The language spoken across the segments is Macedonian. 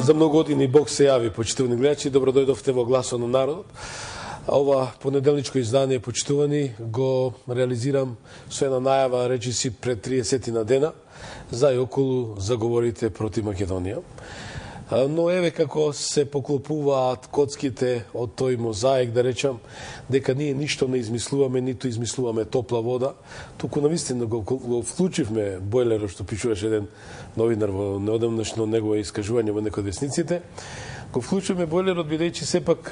За многу години Бог се јави, почитувани гледачи, добро дојдовте во Гласот на народот. Ова понеделничко издание, почитувани, го реализирам со една најава, речиси, пред 30 на дена, за и околу заговорите против Македонија. Но еве како се поклопуваат коцките од тој мозаик, да речам, дека ние ништо не измислуваме, ниту измислуваме топла вода, туку навистина го вклучивме бойлерот, што пишуваше еден новинар во неодамнашно негово искажување во некој од весниците, го вклучуваме бойлерот бидејќи сепак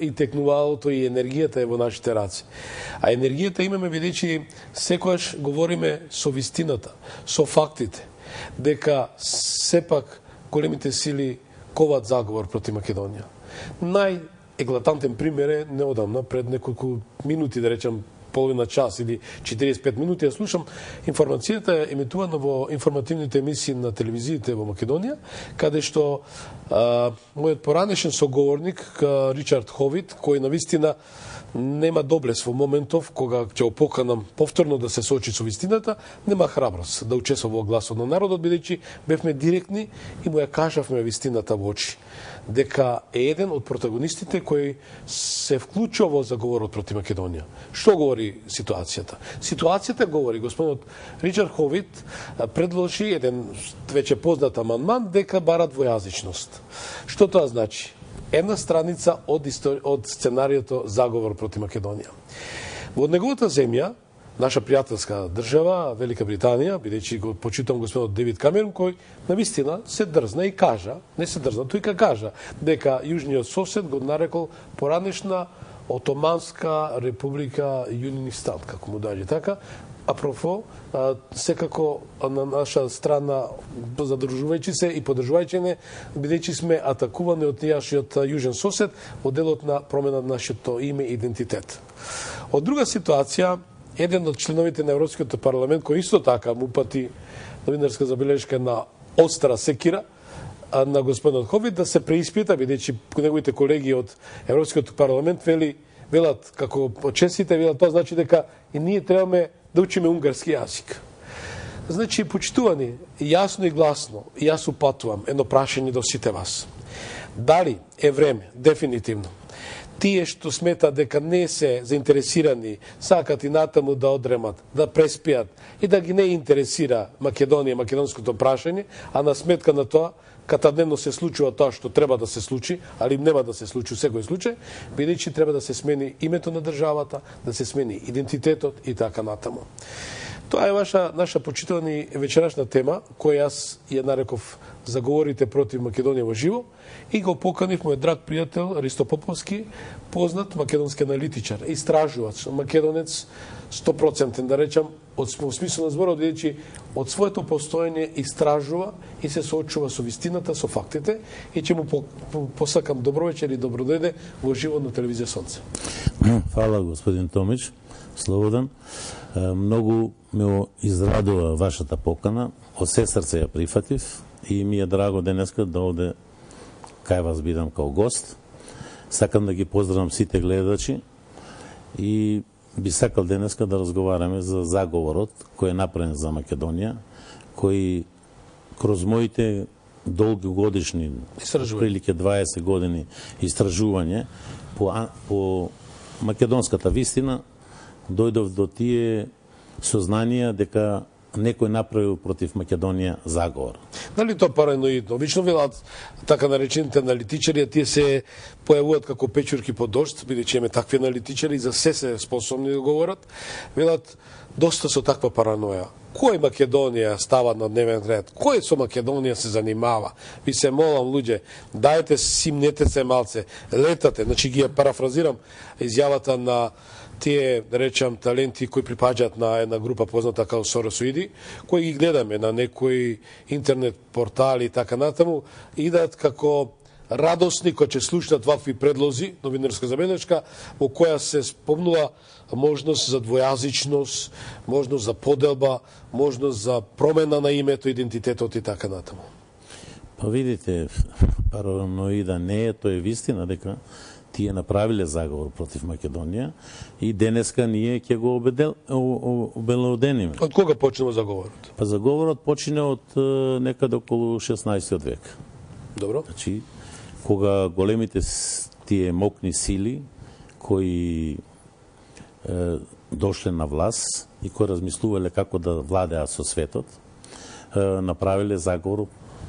и технувалото и енергијата е во нашите раци. А енергијата имаме бидејќи секогаш говориме со вистината, со фактите, дека сепак големите сили коват заговор против Македонија. Најеклатантен пример е неодамна, пред неколку минути, да речам, половина час или 45 минути, ја слушам информацијата емитувана во информативните емисии на телевизиите во Македонија, каде што мојот поранешен соговорник Ричард Ховит, кој навистина нема доблес во моментов кога ќе опоканам повторно да се соочи со вистината, нема храброст да учествува во Гласот на народот, бидејќи бевме директни и му ја кажавме вистината во очи, дека е еден од протагонистите кој се вклучува во заговорот против Македонија. Што говори ситуацијата? Ситуацијата говори, господинот Ричард Ховит предложи еден веќе познат амандман дека бара двојазичност. Што тоа значи? Една страница од сценариото заговор против Македонија. Во неговата земја, наша пријателска држава, Велика Британија, бидејќи го почитам господинот Девид Камерон, кој навистина се дрзна и кажа, не се дрзна, тој кажа, дека јужниот сосед го нарекол поранешна Отоманска република Јунинистан, како му доаѓа така. Апрофо, секако на наша страна, задржувајќи се и поддржувајќи не, бидејќи сме атакувани од нашиот јужен сосед во делот на промена на нашето име и идентитет. Од друга ситуација, еден од членовите на Европскиот парламент, кој исто така му упати новинарска забелешка на остра секира на господинот Ховит, да се преиспита, бидејќи неговите колеги од Европскиот парламент велат, како честите, велат, тоа значи дека и ние требаме да учиме унгарски јазик. Значи, почитувани, јасно и гласно, јас упатувам едно прашање до сите вас. Дали е време, дефинитивно, тие што сметат дека не се заинтересирани, сакат и натаму да одремат, да преспијат и да ги не интересира Македонија, македонското прашање, а на сметка на тоа, катадневно се случува тоа што треба да се случи, али нема да се случи секој случај, бидејќи треба да се смени името на државата, да се смени идентитетот и така натаму. Тоа е наша почитувани вечерашна тема, која јас ја нареков заговорите против Македонија во живо и го поканив мој драг пријател Ристо Поповски, познат македонски аналитичар, истражувач, македонец 100%, да речам, од смисла на зборот, бидејќи од своето постоење истражува и се соочува со вистината, со фактите, и ќе му посакам добро вечер и добро дојде во живо на телевизија Сонце. Фала, господин Томич, слободен. Многу ме израдува вашата покана, од се срце ја прифатив и ми е драго денеска да овде кај вас бидам као гост. Сакам да ги поздравам сите гледачи и би сакал денеска да разговараме за заговорот кој е направен за Македонија, кој кроз моите долгогодишни, прилike 20 години истражување по македонската вистина, дојдов до тие сознанија дека некој направил против Македонија заговор. Дали тоа параноидно? Обично велат така наречените аналитичари, тие се појавуваат како печурки под дожд, бидејќи имаме такви аналитичари, за се способни да говорат. Велат доста со таква параноја. Кој Македонија става на дневен ред? Кој со Македонија се занимава? Ви се молам, луѓе, дајте симнете се малце, летате, значи ги ја парафразирам изјавата на тие, да речам, таленти кои припаѓаат на една група позната као Соросоиди, кои ги гледаме на некои интернет портали и така натаму, идат како радосни кои ќе слушнат вакви предлози, новинарска забелешка, во која се спомнува можност за двојазичност, можност за поделба, можност за промена на името, идентитетот и така натаму. Па видите, параноида не е, тоа е вистина дека тие направиле заговор против Македонија и денеска ние ќе го обелодениме. Од кога почнува заговорот? Па заговорот почина од некаде околу 16 век. Добро. Значи, кога големите тие мокни сили кои дошле на власт и кои размислувале како да владеат со светот, направиле заговор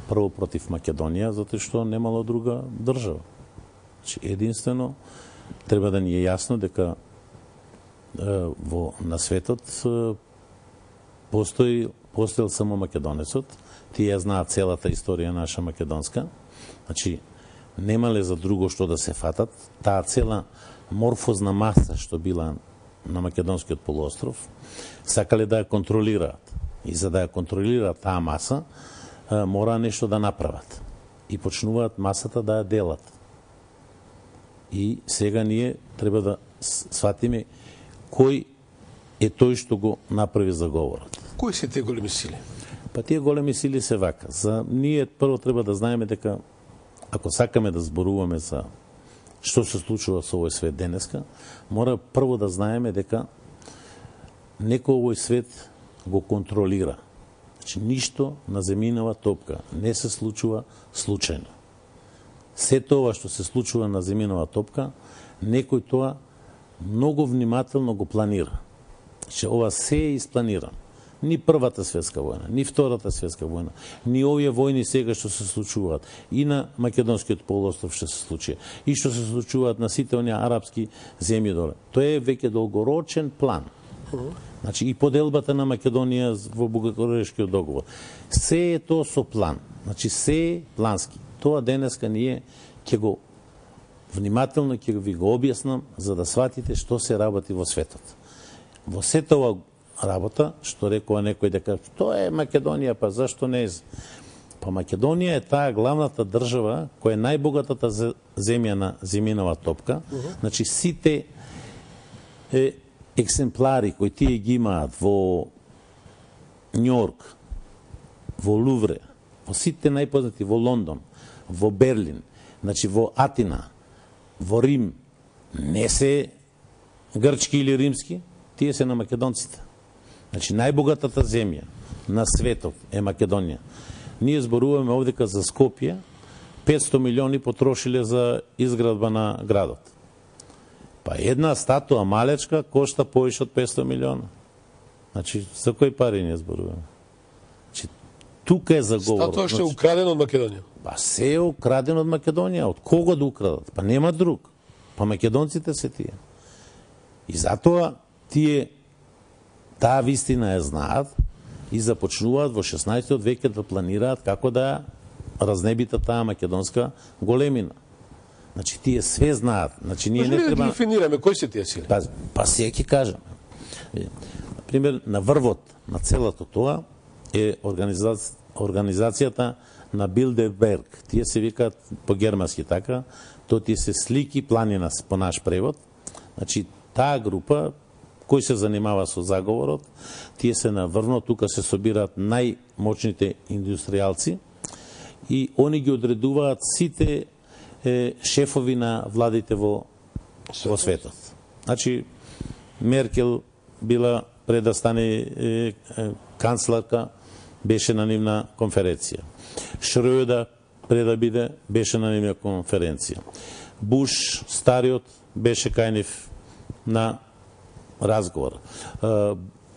прво против Македонија, затоа што немало друга држава. Значи, единствено, треба да ни е јасно дека на светот постоел само македонецот, тие ја знаат целата историја наша македонска, значи, немале за друго што да се фатат, таа цела морфозна маса што била на македонскиот полуостров, сакале да ја контролираат. И за да ја контролираат таа маса, мора нешто да направат. И почнуваат масата да ја делат. И сега ние треба да сватиме кој е тој што го направи заговорот. Кои се тие големи сили? Па тие големи сили се вака. Ние прво треба да знаеме дека ако сакаме да зборуваме за што се случува со овој свет денеска, мора прво да знаеме дека некој овој свет го контролира. Значи, ништо на земјинова топка не се случува случајно. Се тоа што се случува на земјинова топка, некој тоа многу внимателно го планира. Значи, ова се е испланирано. Ни првата светска војна, ни втората светска војна, ни овие војни сега што се случуваат и на македонскиот полуостров што се случи, и што се случуваат на сите оние арапски земји доле. Тоа е веќе долгорочен план. Значи и поделбата на Македонија во Бугарешкиот договор. Се е тоа со план. Значи се е плански. Тоа денеска ние ќе го внимателно ќе ви го објаснам за да сватите што се работи во светот. Во сета ова работа, што рекува некој дека тоа е Македонија, па зашто не е? Па Македонија е таа главната држава која е најбогатата земја на земјинова топка. Значи сите екземплари кои тие ги имаат во Њујорк, во Лувре, во сите најпознати, во Лондон, во Берлин, значи во Атина, во Рим, не се грчки или римски, тие се на македонците. Значи најбогатата земја на светот е Македонија. Ние зборуваме овдека за Скопје, 500 милиони потрошиле за изградба на градот. Па една статуа малечка кошта повеќе од 500 милиона. Значи, за кои пари ние зборуваме? Значи, тука е заговор. Статуа што е украдено од Македонија. Па се е украдено од Македонија. Од кого да украдат? Па нема друг. Па македонците се тие. И затоа тие таа вистина ја знаат и започнуваат во 16 век да планираат како да разнебита таа македонска големина. Значи тие све знаат. Значи ние не треба да дефинираме кои се тие сили. Па се ќе кажам. Например, на врвот на целото тоа е организацијата на Билдерберг. Тие се викаат по германски така, тоа тие се слики планина по наш превод. Значи таа група кој се занимава со заговорот, тие се на врвно, тука се собираат најмочните индустријалци и они ги одредуваат сите шефови на владите во светот. Значи, Меркел била пред да стане канцлерка, беше на нивна конференција. Шрёдер пред да биде, беше на нивна конференција. Буш, стариот, беше кај нив на разговор.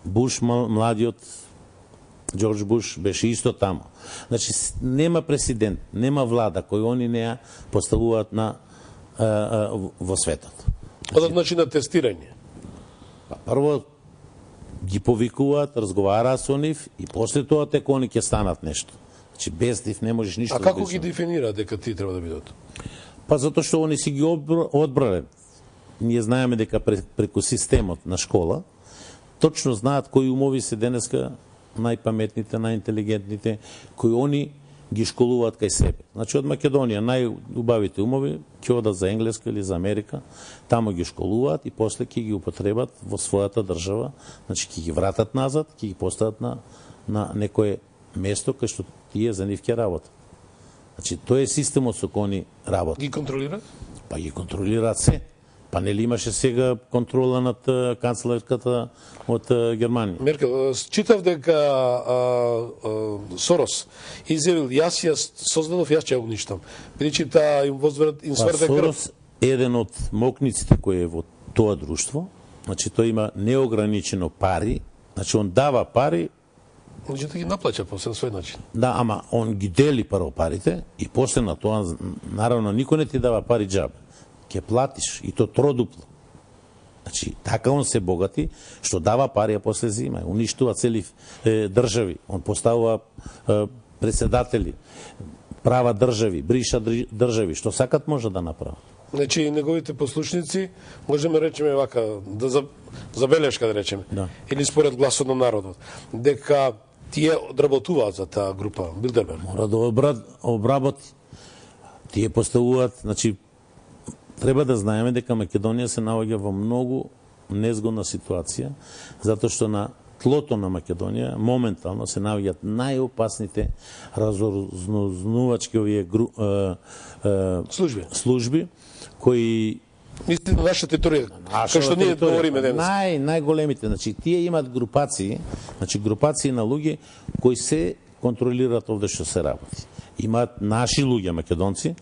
Буш, младиот, Џорџ Буш, беше исто тамо. Значи, нема президент, нема влада кој они не ја поставуваат во светот. Одат значи на тестирање. Прво ги повикуваат, разговараат со нив и после тоа тек они ќе станат нешто. Значи, без нив не можеш ништо. А како ги дефинира дека ти треба да бидат? Па затоа што они си ги одбрале. Ние знаеме дека преку системот на школа точно знаат кои умови се денеска најпаметните, најинтелигентните, кои они ги школуваат кај себе. Значи од Македонија најубавите умови ќе одат за Енглеска или за Америка, тамо ги школуваат и после ќе ги употребат во својата држава, значи ќе ги вратат назад, ќе ги постават на некое место кај што тие за нив ќе работат. Значи тоа е системот со кој они работат. Ги контролираат? Па ги контролираат се. Па нели имаше сега контрола над канцлерката од Германија? Меркел, читав дека Сорос изјавил, јас ја создадов, јас ќе ја уништам. Бидејќи таа им сврде крв. Сорос е еден од мокниците кој е во тоа друштво. Значи тој има неограничено пари, значи он дава пари. Значи да ги наплаќа по свој начин. Да, ама он ги дели прво парите и после на тоа наравно никој не ти дава пари џабе. Ке платиш и то тродупло. Значи, така он се богати, што дава пари, а после зима. Уништува цели држави. Он поставува председатели, права држави, бриша држави. Што сакат може да направи. Значи, неговите послушници, можеме речеме вака, да забелешка да речеме, да. Или според гласот на народот, дека тие одработуваат за таа група Билдерберг. Мора да обработи. Тие поставуваат, значи, треба да знаеме дека Македонија се наоѓа во многу незгодна ситуација, затоа што на тлото на Македонија моментално се наоѓаат најопасните разузнавачки овие служби кои мисли на нашата територија, кај што ние говориме денес. Најголемите, значи тие имаат групации на луѓе кои се контролираат овде што се работи. Имаат наши луѓе македонци,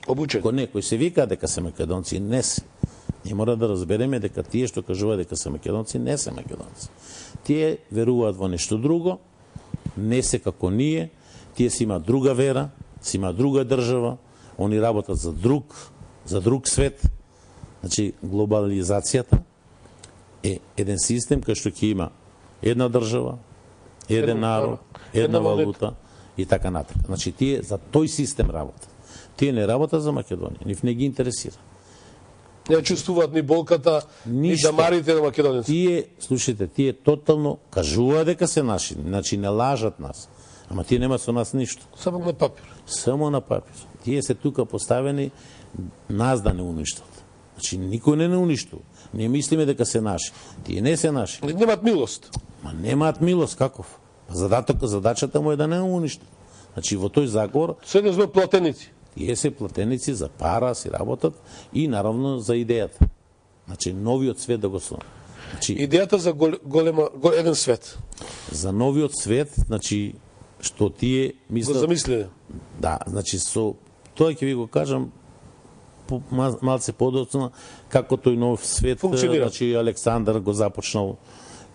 кои се викаат дека се македонци, не се. Ние мора да разбереме дека тие што кажуваат дека се македонци, не се македонци. Тие веруваат во нешто друго, не се како ние, тие си имаат друга вера, си имаат друга држава, они работат за друг свет. Значи, глобализацијата е еден систем кај што ќе има една држава, еден народ, една валута и така натака. Значи, тие за тој систем работат. Тие не работат за Македонија, нив не ги интересира. Не чувствуваат ни болката, ни дамарите на македонеци. Тие, слушайте, тие тотално кажуваат дека се наши, значи не лажат нас. Ама тие немаат со нас ништо. Само на папир. Само на папир. Тие се тука поставени нас да не уништат. Значи никој не уништува. Ние мислиме дека се наши. Тие не се наши. Немаат милост. Ма немаат милост, каков? Задачата му е да не уништат. Значи во тој заговор Сега сме платеници. Тие се платеници за пара, си работат и наравно за идејата. Значи новиот свет да го сломи. Значи идејата за еден свет. За новиот свет, значи што тие мислат. Го замислиле. Да, значи со тоа ќе ви го кажам малце подоцна како тој нов свет функционира. Значи Александар го започнал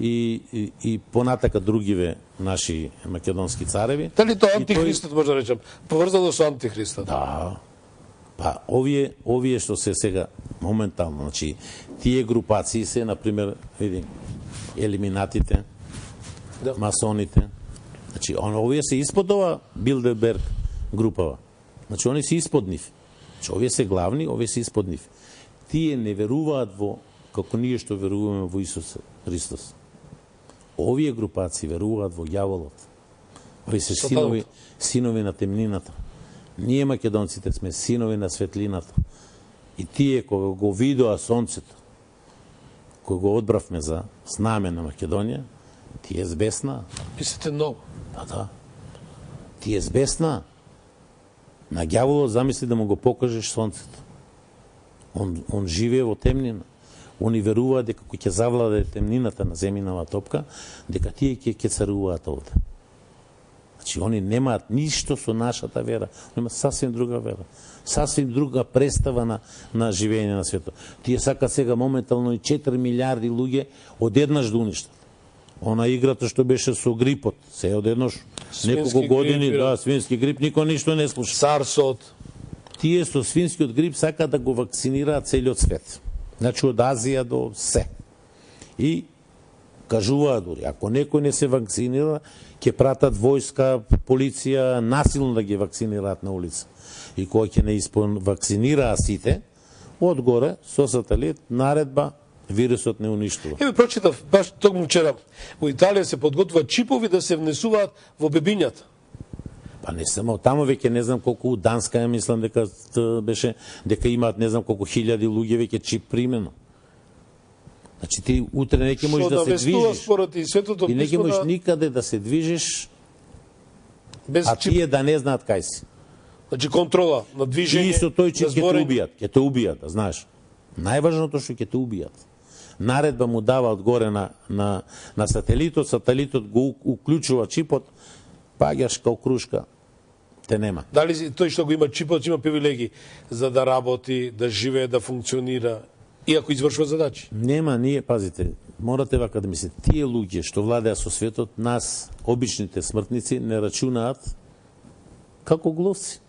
и понатака другиве наши македонски цареви. Дали тоа антихристот може да речем, поврзано со антихристот? Да. Па овие што се сега моментално, значи тие групации се на пример, види, елиминатите, да. Масоните. Значи овие се испод ова Билдерберг групава. Значи они се испод нив. Значи овие се главни, овие се испод нив. Тие не веруваат во како ние што веруваме во Исус Христос. Овие групации веруваат во ѓаволот. Овие се синови на темнината. Ние македонците сме синови на светлината. И тие кога го видоа сонцето, кога го одбравме за знаме на Македонија, тие збесна. Мислите ново. Да. Тие збесна. На ѓаволот замисли да му го покажеш сонцето. Он живее во темнина. Они веруваат дека кој ќе завладе темнината на земјинава топка, дека тие ќе царуваат овде. Значи, они немаат ништо со нашата вера. Они имаат сасвим друга вера. Сасвим друга представа на живење на светот. Тие сакат сега моментално и 4 милиарди луѓе одеднаш да уништат. Она играта што беше со грипот, се одеднаш неколку години, да, свински грип, никој ништо не слуша. Сарсот. Тие со свинскиот грип сакаат да го вакцинираат целиот свет. Значи од Азија до се. И кажуваат дури, ако некој не се вакцинира, ќе пратат војска, полиција, насилно да ги вакцинираат на улица. И кој ќе не вакцинираа сите, одгоре со сателит, наредба, вирусот не уништува. Еве прочитав баш токму вчера. Во Италија се подготвуваат чипови да се внесуваат во бебињата. Па не само таму веќе не знам колку Данска ја мислам дека беше дека имаат не знам колку хиљади луѓе веќе чип примено. Значи ти утре неќе можеш да се движиш. И неќе можеш никаде да се движиш без а тие да не знаат кај си. Значи контрола на движење. И со тој чип ќе те убијат, да знаеш. Најважното што ќе те убијат. Наредба му дава одгоре на сателитот го уклучува чипот, паѓаш као крушка, те нема. Дали тој што го има чипот, има привилегии за да работи, да живее, да функционира, иако извршува задачи? Нема, ние, пазите, морате вака да мислите, тие луѓе што владеа со светот, нас, обичните смртници, не рачунаат како глувци.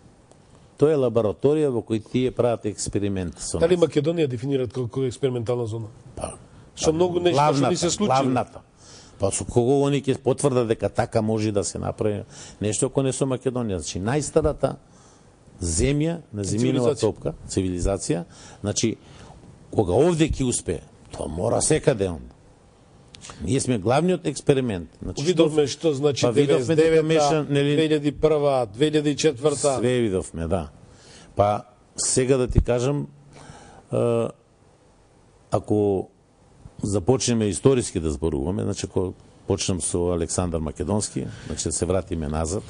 Тоа е лабораторија во кој тие прават експеримент со нас. Дали Македонија дефинират како експериментална зона? Со многу нешта што ни се случи. Главната. Па со кого они ќе потврдат дека така може да се направи нешто ако не со Македонија. Значи најстарата земја на земјинова топка, цивилизација, значи кога овде ќе успее, тоа мора секаде он. Ние сме главниот експеримент. Значи, видовме што значи 99-та, 2001-та, 2004-та. Све видовме, да. Па сега да ти кажам, ако започнеме историски да зборуваме, значи ако почнем со Александар Македонски, значи да се вратиме назад,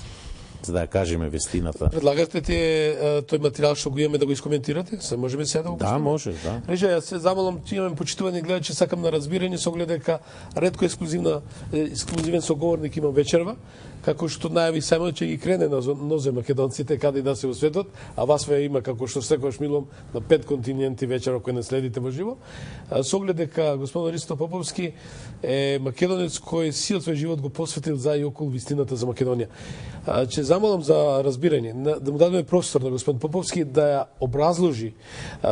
за да ја кажеме вестината. Предлагате тој материјал што го имаме да го искоментирате? Се можеме сега да го Да, може, да. Режа, јас се замолам, че имаме почитувани гледачи, сакам на разбирање со оглед дека ретко ексклузивен соговорник има вечерва, како што најави само че ги крене на нозе македонците каде да се во светот, а вас ве има како што секогаш милом на 5 континенти вечера кој не следите во живо. Со оглед дека господин Ристо Поповски е македонец кој сиот свој живот го посветил за и околу вистината за Македонија. Че замолам за разбирање, да му дадеме простор на господин Поповски да ја образложи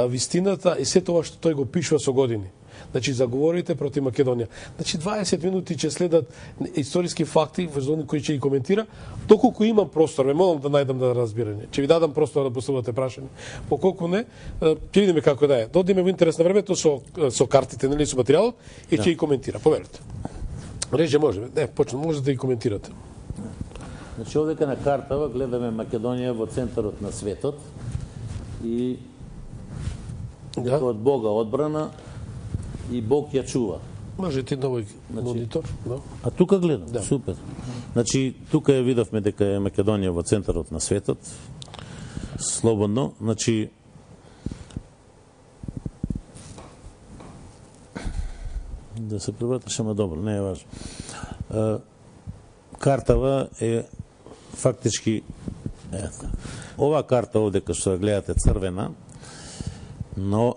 вистината и се тоа што тој го пишува со години. Значи, заговорите против Македонија. Значи, 20 минути ќе следат историски факти, врзони кои ќе ги коментира, доколку имам простор, ме молам да најдам да разбирање. Ќе ви дадам простор да поставувате прашање. Поколку не, ќе видиме како да е. Додиме во интерес на времето со картите, нели, со материјалот и ќе ги коментира. Поверете. Реже може, не, можете да ги коментирате. Значи, овдека на картава гледаме Македонија во центарот на светот и од Бога одбрана и Бог ја чува. Може ти новој монитор, да. А тука гледам, да. Супер. Значи, тука ја видовме дека е Македонија во центарот на светот, слободно, значи, да се превратиш, ама добро, не е важно. Картава е фактички, ова карта овде, што ја гледате црвена, но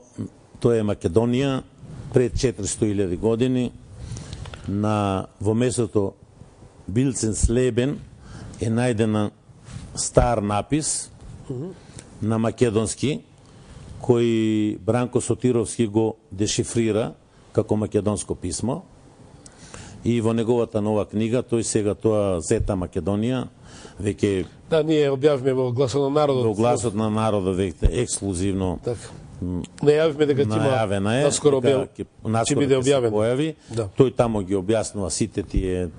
тоа е Македонија пред 400.000 години во местото Билценслебен е најдена стар напис на македонски кој Бранко Сотировски го дешифрира како македонско писмо и во неговата нова книга тој сега тоа Зета Македонија веќе да, ние објавивме во Гласот на народот. Во Гласот на народот веќе ексклузивно. Така. Најавивме дека ќе наскоро ќе биде објавен. Појави, да. Тој тамо ги објаснува сите тие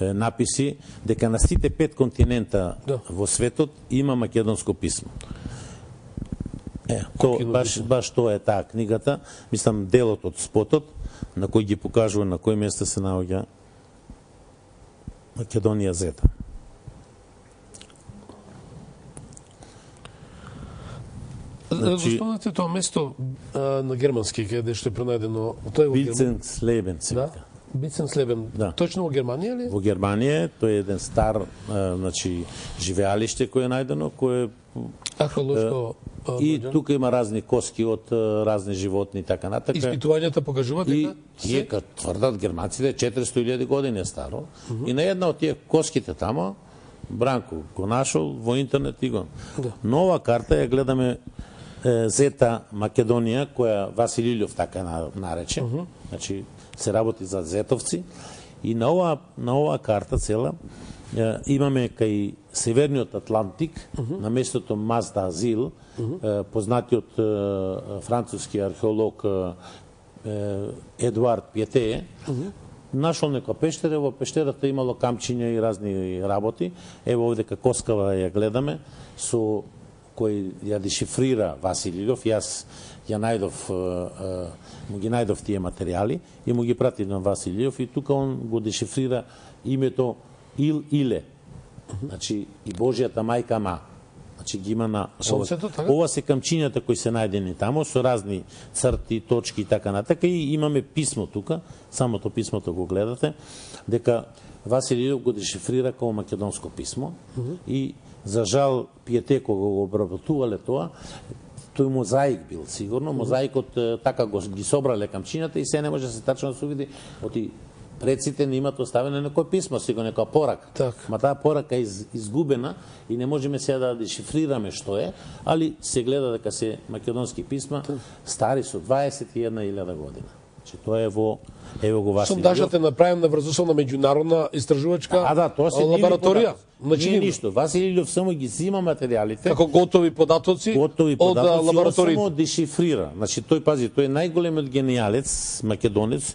написи дека на сите 5 континента во светот има македонско писмо. Баш тоа е таа книгата, мислам делот од спотот на кој ги покажува на кој место се наоѓа Македонија Зета. Спомнате тоа место на германски, каде што е пронајдено, тоа е во Билценслебен се вика. Билценслебен. Да. Точно во Германија ли? Во Германија, тоа е еден стар, значи, живеалиште кој е најдено, кој е археолошко и тука има разни коски од разни животни и така натака. Испитувањата покажуваат дека тие тврдат германците 400.000 години е старо. И на една од тие коските тамо Бранко го нашол во интернет и го. Нова карта ја гледаме Зета Македонија, која Васил Илјов така нарече. Значи се работи за зетовци и на ова карта цела имаме кај Северниот Атлантик, на местото Мазда Азил, познатиот француски археолог Едуард Пјетее, нашол нека пештера, во пештерата имало камчиња и разни работи. Ево овдека коскава ја гледаме, со кој ја дешифрира Васил Илјов. Јас ја најдов, му ги најдов тие материјали и му ги прати на Васил Илјов и тука он го дешифрира името Ил-Иле, значи и Божјата мајка Ма. Значи ги има на Сонцето, така? ова се камчињата кои се најдени тамо со разни црти, точки и така натака, и имаме писмо тука, самото писмото го гледате, дека Васил Илиов го дешифрира како македонско писмо и за жал Пиете кога го обработувале тоа, тој мозаик бил сигурно, мозаикот така ги собрале камчињата и се не може да се тачно да се види оти предците не имат оставено некој писмо, сигурно некоја порака. Так. Ма таа порака е изгубена и не можеме сега да дешифрираме што е, али се гледа дека се македонски писма стари со 21.000 година. Значи тоа е ево го Васил Илиов. Сондажата е направен на врзусна меѓународна истражувачка тоа се лабораторија. Значи не ништо. Васил Илиов само ги зима материјалите. Како готови податоци од лабораторија. Само дешифрира. Значи тој тој е најголемиот гениалец македонец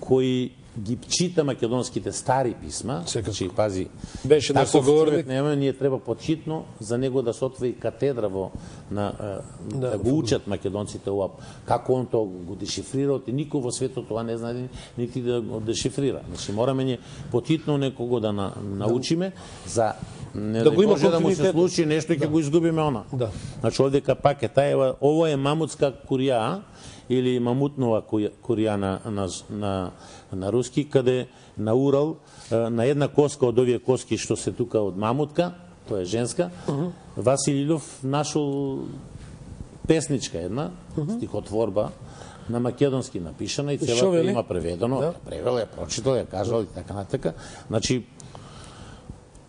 кој ги чита македонските стари писма. Секако. Значи беше на соговорник. Нема, ние треба подхитно за него да се отвори катедра да го учат македонците ова, како он тоа го дешифрира, и никој во светот тоа не знае нити да го дешифрира. Значи мораме ние подхитно некого да научиме за не да го има да му се случи нешто и ќе го изгубиме она. Да. Значи овдека пак е таева, ова е мамутска курија или мамутнова курија на руски, каде на Урал, на една коска од овие коски што се тука од мамутка, тоа е женска, Васил Илиов нашол песничка една, стихотворба, на македонски напишана и целата има преведено, превел е, прочитал е, кажал и така натака. Значи,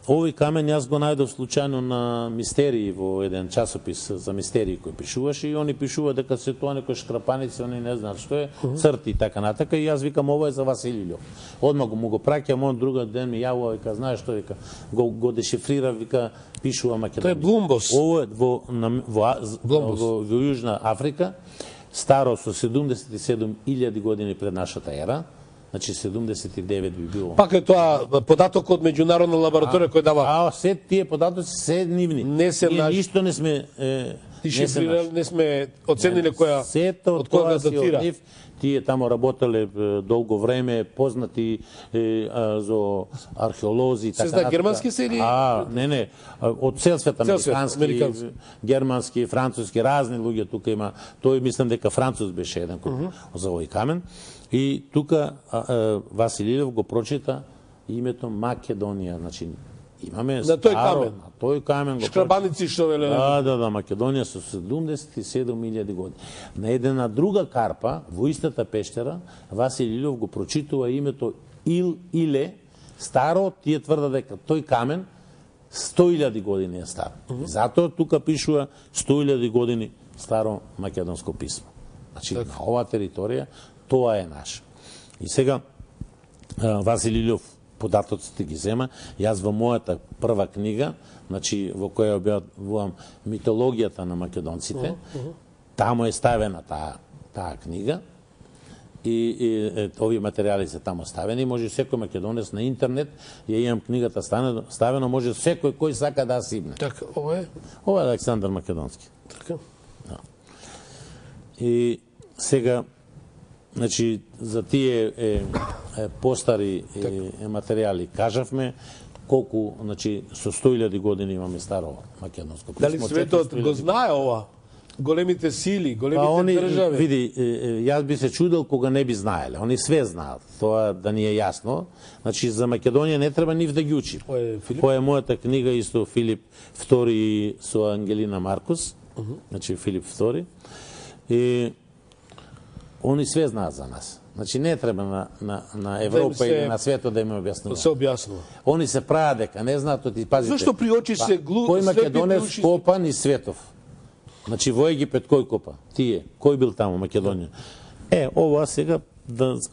овој камен јас го најдов случајно на Мистерии во еден часопис за мистерии кој пишуваше и они пишува дека се тоа некои шкрапаници, они не знаат што е, црти и така натака и јас викам ова е за Васил Илиов. Одма му го праќам, он друга ден ми јавува, вика знаеш што, вика го дешифрира, вика пишува македонски. Тоа е Блумбос. Ова е во Јужна Африка, старо со 77.000 години пред нашата ера. Значи 79 би било. Пак е тоа податок од меѓународна лабораторија кој дава. Се тие податоци се нивни. Не се наш. Ништо не сме не сме оцениле која од кога датира. Тие тамо работеле долго време, познати за археолози и така. Се знае германски се или? Не, од цел свет, американски, германски, француски, разни луѓе тука има. Тој мислам дека француз беше еден за овој камен. И тука Васил Илиов го прочита името Македонија, значи имаме на тој камен. На тој камен го шкрабаници што веле. Да, Македонија со 77.000 години. На една друга карпа во истата пештера Васил Илиов го прочитува името Иле, старо, тие тврда дека тој камен 100.000 години е стар. Затоа тука пишува 100.000 години старо македонско писмо. Значи на оваа територија тоа е наше. И сега Васил Илиов податоците ги зема. Јас во мојата прва книга, значи во која објавувам митологијата на македонците, таму е ставена таа книга и овие материјали се таму ставени. Може секој македонец на интернет, ја имам книгата ставено, може секој кој сака да сибне. Така, ова е? Ова е Александар Македонски. Така. И сега значи, за тие постари материјали кажавме, колку, значи, со 100.000 години имаме старо македонско писмо. Дали светот го знае ова? Големите сили, големите држави? Види, јас би се чудел кога не би знаеле. Они све знаат, тоа да ни е јасно. Значи, за Македонија не треба нив да ги учи. Која е мојата книга, исто Филип II со Ангелина Маркус, значи Филип II. И они све знаат за нас. Значи не треба на Европа или на светот да им објаснува. Се објаснува. Они се прават дека не знаат, ти пазите. Зашто при очи се кој македонец копа ни светов? Значи во Египет кој копа? Тие. Кој бил таму Македонија? Ова сега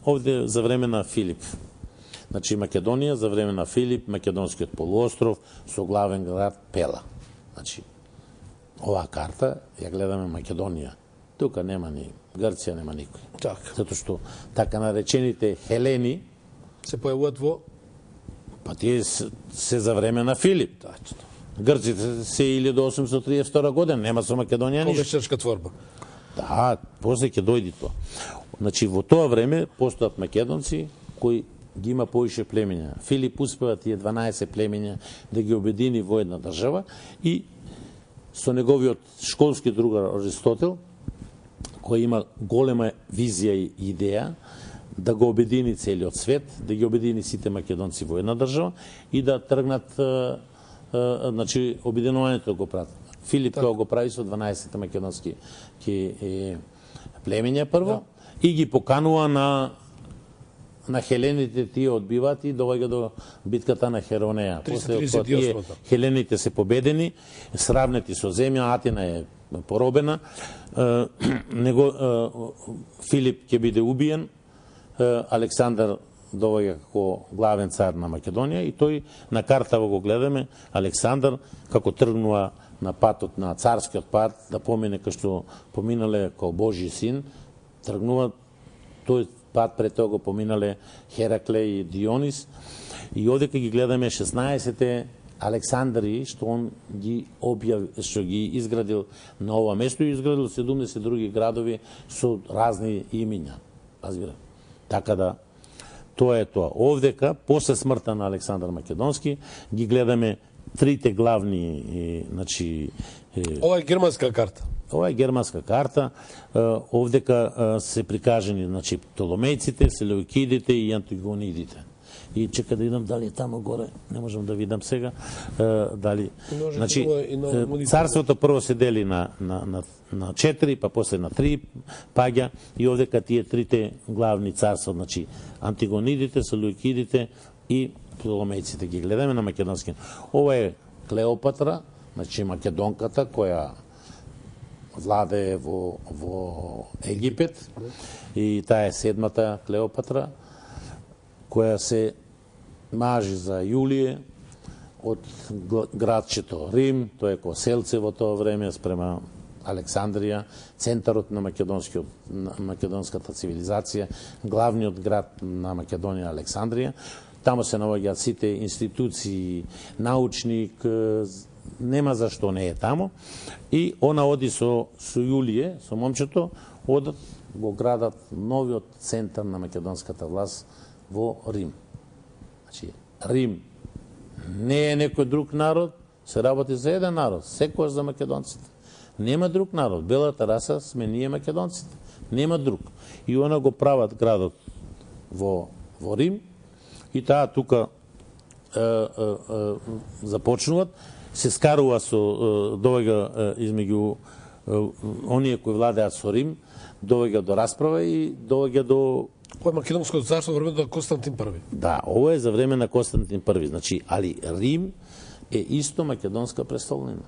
овде за време на Филип. Значи Македонија за време на Филип, македонскиот полуостров со главен град Пела. Значи оваа карта ја гледаме Македонија. Тука нема ни Грција, нема никој. Така. Затоа што така наречените Хелени се појавуваат во тие се за време на Филип. Тачно. Грците се 1832 година, нема со Македонија ништо. Ковешчарска творба. Да, после ќе дојди тоа. Значи во тоа време постојат македонци кои ги има повише племиња. Филип успева тие 12 племиња да ги обедини во една држава и со неговиот школски другар Аристотел, кој има голема визија и идеја да го обедини целиот свет, да ги обедини сите македонци во една држава и да тргнат значи обединувањето го прават. Филип тоа го прави со 12 македонски племења прво и ги поканува на хелените, тие одбиваат и доваѓа до битката на Херонеја. После тие хелените се победени, сравнети со земја, Атина е поробена, Филип ќе биде убиен, Александар доваѓа како главен цар на Македонија и тој на картава го гледаме Александар како тргнува на патот на царскиот пат да помине кај што поминале како Божи син, тргнува тој пат пред тоа го поминале Херакле и Дионис и одека ги гледаме 16 Александри што он ги што ги изградил на ова место и изградил 70 други градови со разни имиња. Разбира. Така да тоа е тоа. Овдека после смртта на Александар Македонски ги гледаме трите главни Ова е германска карта. Ова е германска карта. Овдека се прикажани Птоломејците, Селевкидите и Антигонидите. И чека да видам дали е тамо горе, не можам да видам сега, дали царството прво се дели на 4, па после на 3 паѓа и овдека тие трите главни царства, Антигонидите, Селевкидите и Птоломејците ги гледаме на македонски. Ова е Клеопатра, македонката која владее во Египет и таа е седмата Клеопатра која се мажи за Јулије од градчето Рим, тоа е ко селце во тоа време спрема Александрија, центарот на македонската цивилизација, главниот град на Македонија Александрија. Тамо се наоѓаат сите институции, научник, нема зашто не е тамо. И она оди со Јулије, со момчето, одат го градат новиот центар на македонската власт во Рим. Рим не е некој друг народ, се работи за еден народ, секојаш за македонците. Нема друг народ, белата раса сме ние македонците. Нема друг. И она го прават градот во Рим и таа тука започнуваат, се скарува довега измеѓу оние кои владеат со Рим, довега до расправа и довега до Ова е македонското царство во времето на Константин I. Да, ова е за време на Константин I. Али Рим е исто македонска престолнина.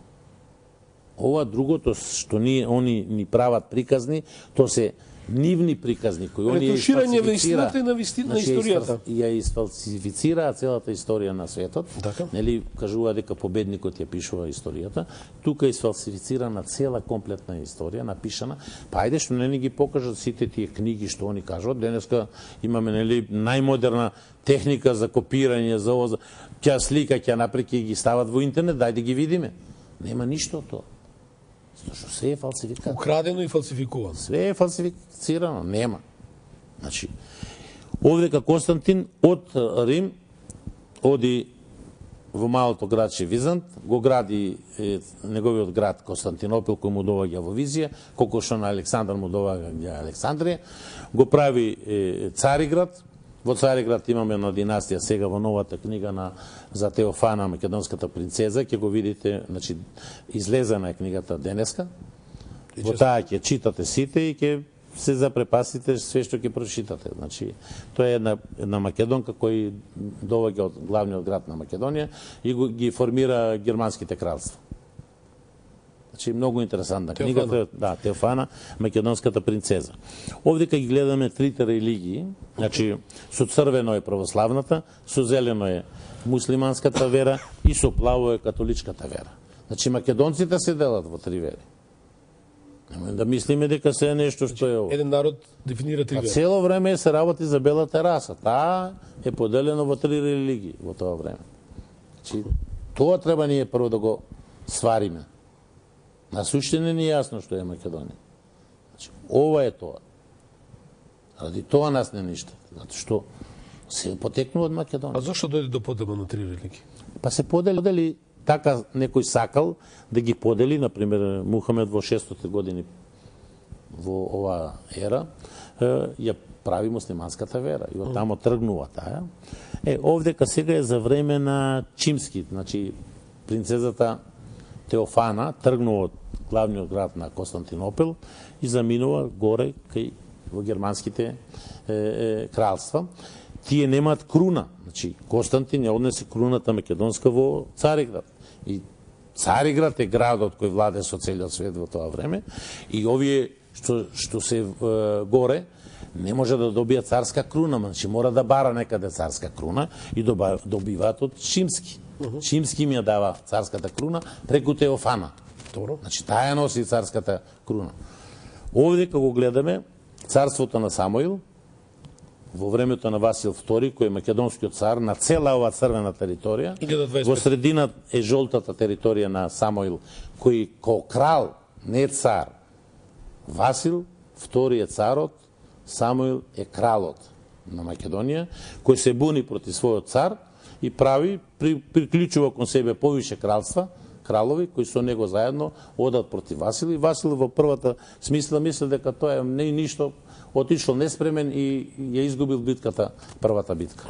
Ова другото што они ни прават приказни, то се нивни приказни кои они ретуширање на истината и на историјата. Ја изфалсифицираа целата историја на светот. Нели кажува дека победникот ја пишува историјата, тука е изфалсифицирана цела комплетна историја напишана. Па ајде што не ни ги покажат сите тие книги што они кажат. Денеска имаме нели најмодерна техника за копирање за ова, ќе слика, ќе напреки ги стават во интернет, дај да ги видиме. Нема ништо од тоа. Зашто се е фалсификат. Украдено и фалсификувано. Све е фалсифицирано, нема. Овдека Константин од Рим оди во малото градче Визант, го гради неговиот град Константинопол кој му доваѓа во визија, колку што на Александар му доваѓа Александрија, го прави Цариград. Во Цариград имаме една династија сега во новата книга за Теофана, македонската принцеза, ќе го видите, излезена е книгата денеска. Во таа ќе читате сите и ќе се запрепасите све што ќе прочитате. Тоа е една македонка кој доваѓа од главниот град на Македонија и ги формира германските кралства. Многу интересантна книгата, да, Теофана, македонската принцеза. Овдека ги гледаме трите религии, со црвено е православната, со зелено е муслиманската вера и со плаво е католичката вера. Македонците се делат во три вери. Немој да мислиме дека се е нешто што е ово. Еден народ дефинира три вери. Цело време се работи за белата раса. Таа е поделена во три религии во тоа време. Тоа треба ние прво да го свариме. На суштина не е јасно што е Македонија. Ова е тоа. Ради тоа нас не ништа. Зато што се потекнува од Македонија. А зашто дојде до подела на три религии? Па се подели така некој сакал да ги подели, например, Мухамед во 600 години во оваа ера, ја прави муслиманската вера и оттамо тргнува таа. Овдека сега е за време на Чимски, значи принцезата Теофана тргнува од главниот град на Константинопол и заминува горе кај во германските кралства. Тие немаат круна. Значи Константин ја однесе круната македонска во Цариград. И Цариград е градот кој владе со целиот свет во тоа време и овие што се горе не може да добија царска круна, значи мора да бара некаде царска круна и добиваат од Чимски. Чимски ми ја дава царската круна преку Теофана. Значи таа ја носи царската круна. Овде кога гледаме царството на Самуил во времето на Васил II, кој е македонскиот цар на цела оваа црвена територија, во средина е жолтата територија на Самуил, кој ко крал, не цар. Васил II е царот, Самуил е кралот на Македонија, кој се буни против својот цар и прави, приклучува кон себе повише кралства, кралови, кои со него заедно одат против Васил. И Васил во првата смисла мисли дека тоа не ништо, отишол неспремен и ја изгубил битката, првата битка.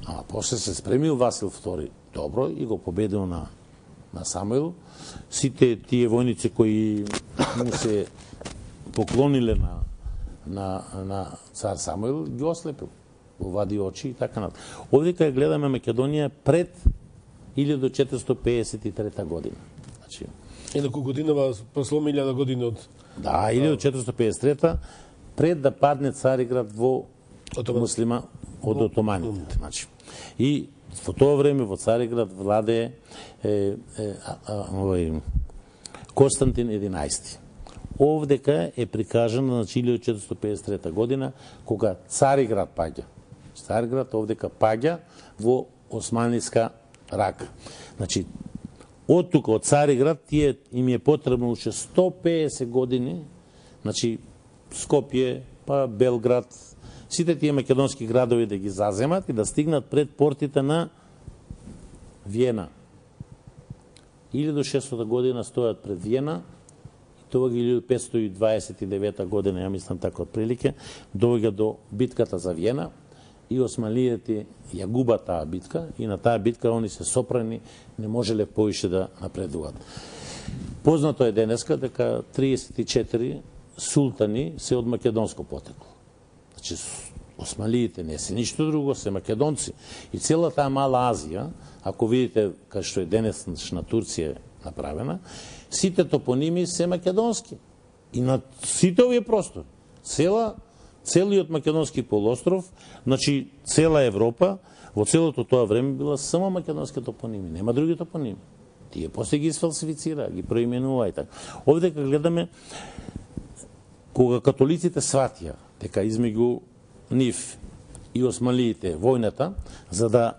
Ама после се спремил Васил II добро и го победил на Самуил. Сите тие војници кои му се поклониле на цар Самуил ги ослепил, вади очи и така натаму. Овде кога гледаме Македонија пред 1453 година. Значи, Инаку годинава прослом 1000 години од... Да, 1453 пред да падне Цариград во муслима од отоманите. Значи, и во тоа време во Цариград владее Константин 11. Овдека е прикажано на 1453 година кога Цариград паѓа. Цариград овдека паѓа во османлиска рака. Значи, од тука, од Цариград, тие им е потребно уште 150 години, значи, Скопје, па Белград, сите тие македонски градови да ги заземат и да стигнат пред портите на Виена. 1600 година стојат пред Виена, и тоа ги 1529 година, ја мислам така од прилике, доаѓа до битката за Виена, и османлиите ја губат таа битка и на таа битка они се сопрани, не можеле повише да напредуваат. Познато е денеска дека 34 султани се од македонско потекло. Значи, османлиите не се ништо друго, се македонци. И цела таа мала Азија, ако видите кај што е денешна Турција направена, сите топоними се македонски. И на сите овие простори. Целиот македонски полуостров, значи цела Европа, во целото тоа време била само македонски топоними, нема други топоними. Тие после ги сфалсифицира, ги проименува и така. Овде кога гледаме, кога католиците сватија дека измеѓу нив и османлиите војната, за да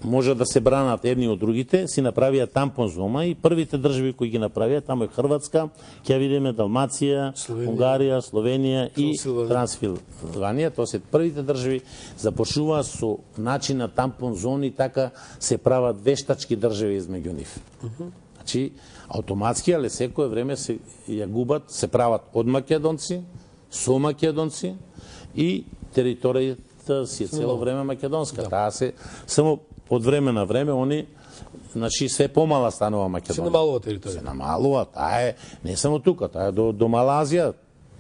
може да се бранат едни од другите, си направија тампон зона и првите држави кои ги направија, тамо е Хрватска, ќе видиме Далмација, Унгарија, Словенија и Трансилванија, тоа се првите држави започнуваат со начин на тампон зони, така се прават вештачки држави измеѓу нив. Значи, автоматски, але секое време се ја губат, се прават од македонци, со македонци и територијата си е цело време македонска. Таа се само од време на време они, значи се помала станува Македонија. Се намалува територија. Се намалува, таа е не само тука, таа е до Малазија,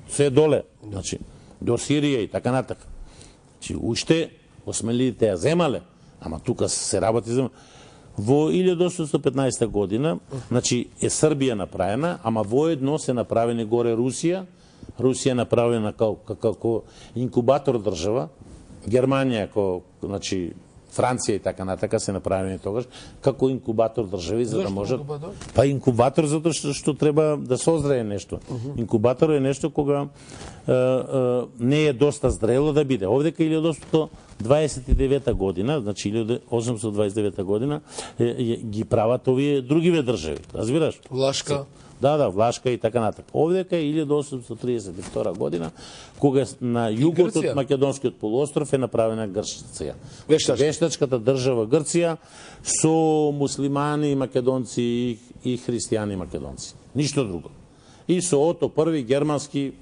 се доле, значи до Сирија и така натака. Значи уште османлиите ја земале, ама тука се работи за во 1815 година, значи е Србија направена, ама воедно се направени горе Русија. Русија направена како инкубатор држава, Германија како, значи Франција и така натака се направени тогаш како инкубатор држави за да можат. Па инкубатор затоа што треба да созрее нешто. Инкубатор е нешто кога не е доста зрело да биде. Овдека 1815 29 година, значи 1829 година, ги прават овие другиве држави. Разбираш? Влашка. Да, Влашка и така натаму. Овдека е 1832 година, кога на југот од Македонскиот полуостров е направена Грција. Вештачката држава Грција со муслимани македонци и христијани македонци. Ништо друго. И со Ото први германски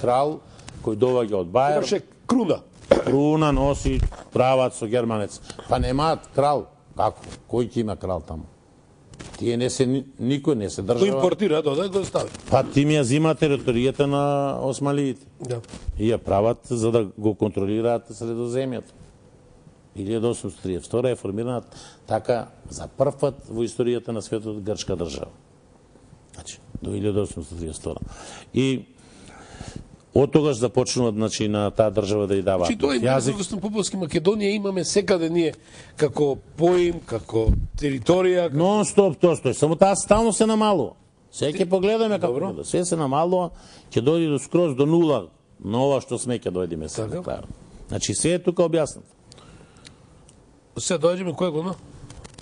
крал кој доаѓа од Бајер. Имаше круна. Круна носи прават со германец. Па немаат крал. Како? Кој ќе има крал таму? Тие не се никој не се држава. Кој импортира, да го стави. Па ти ми ја зима територијата на осмалиите. Да. И ја прават за да го контролираат Средоземјето. 1832 е формирана така за прв пат во историјата на светот грчка држава. Значи, до 1832. И од тогаш започнуваат, значи, на таа држава да ја дава Значи, тоа е Југославска Македонија имаме секаде ние како поим, како територија. Нон-стоп тоа стои, само таа стално се намалува. Сега ќе погледаме како да се намалува, ќе дојде до скроз до нула на ова што сме ќе дојдеме сега. Така. Значи, се е тука објаснато. Сега дојдеме која година?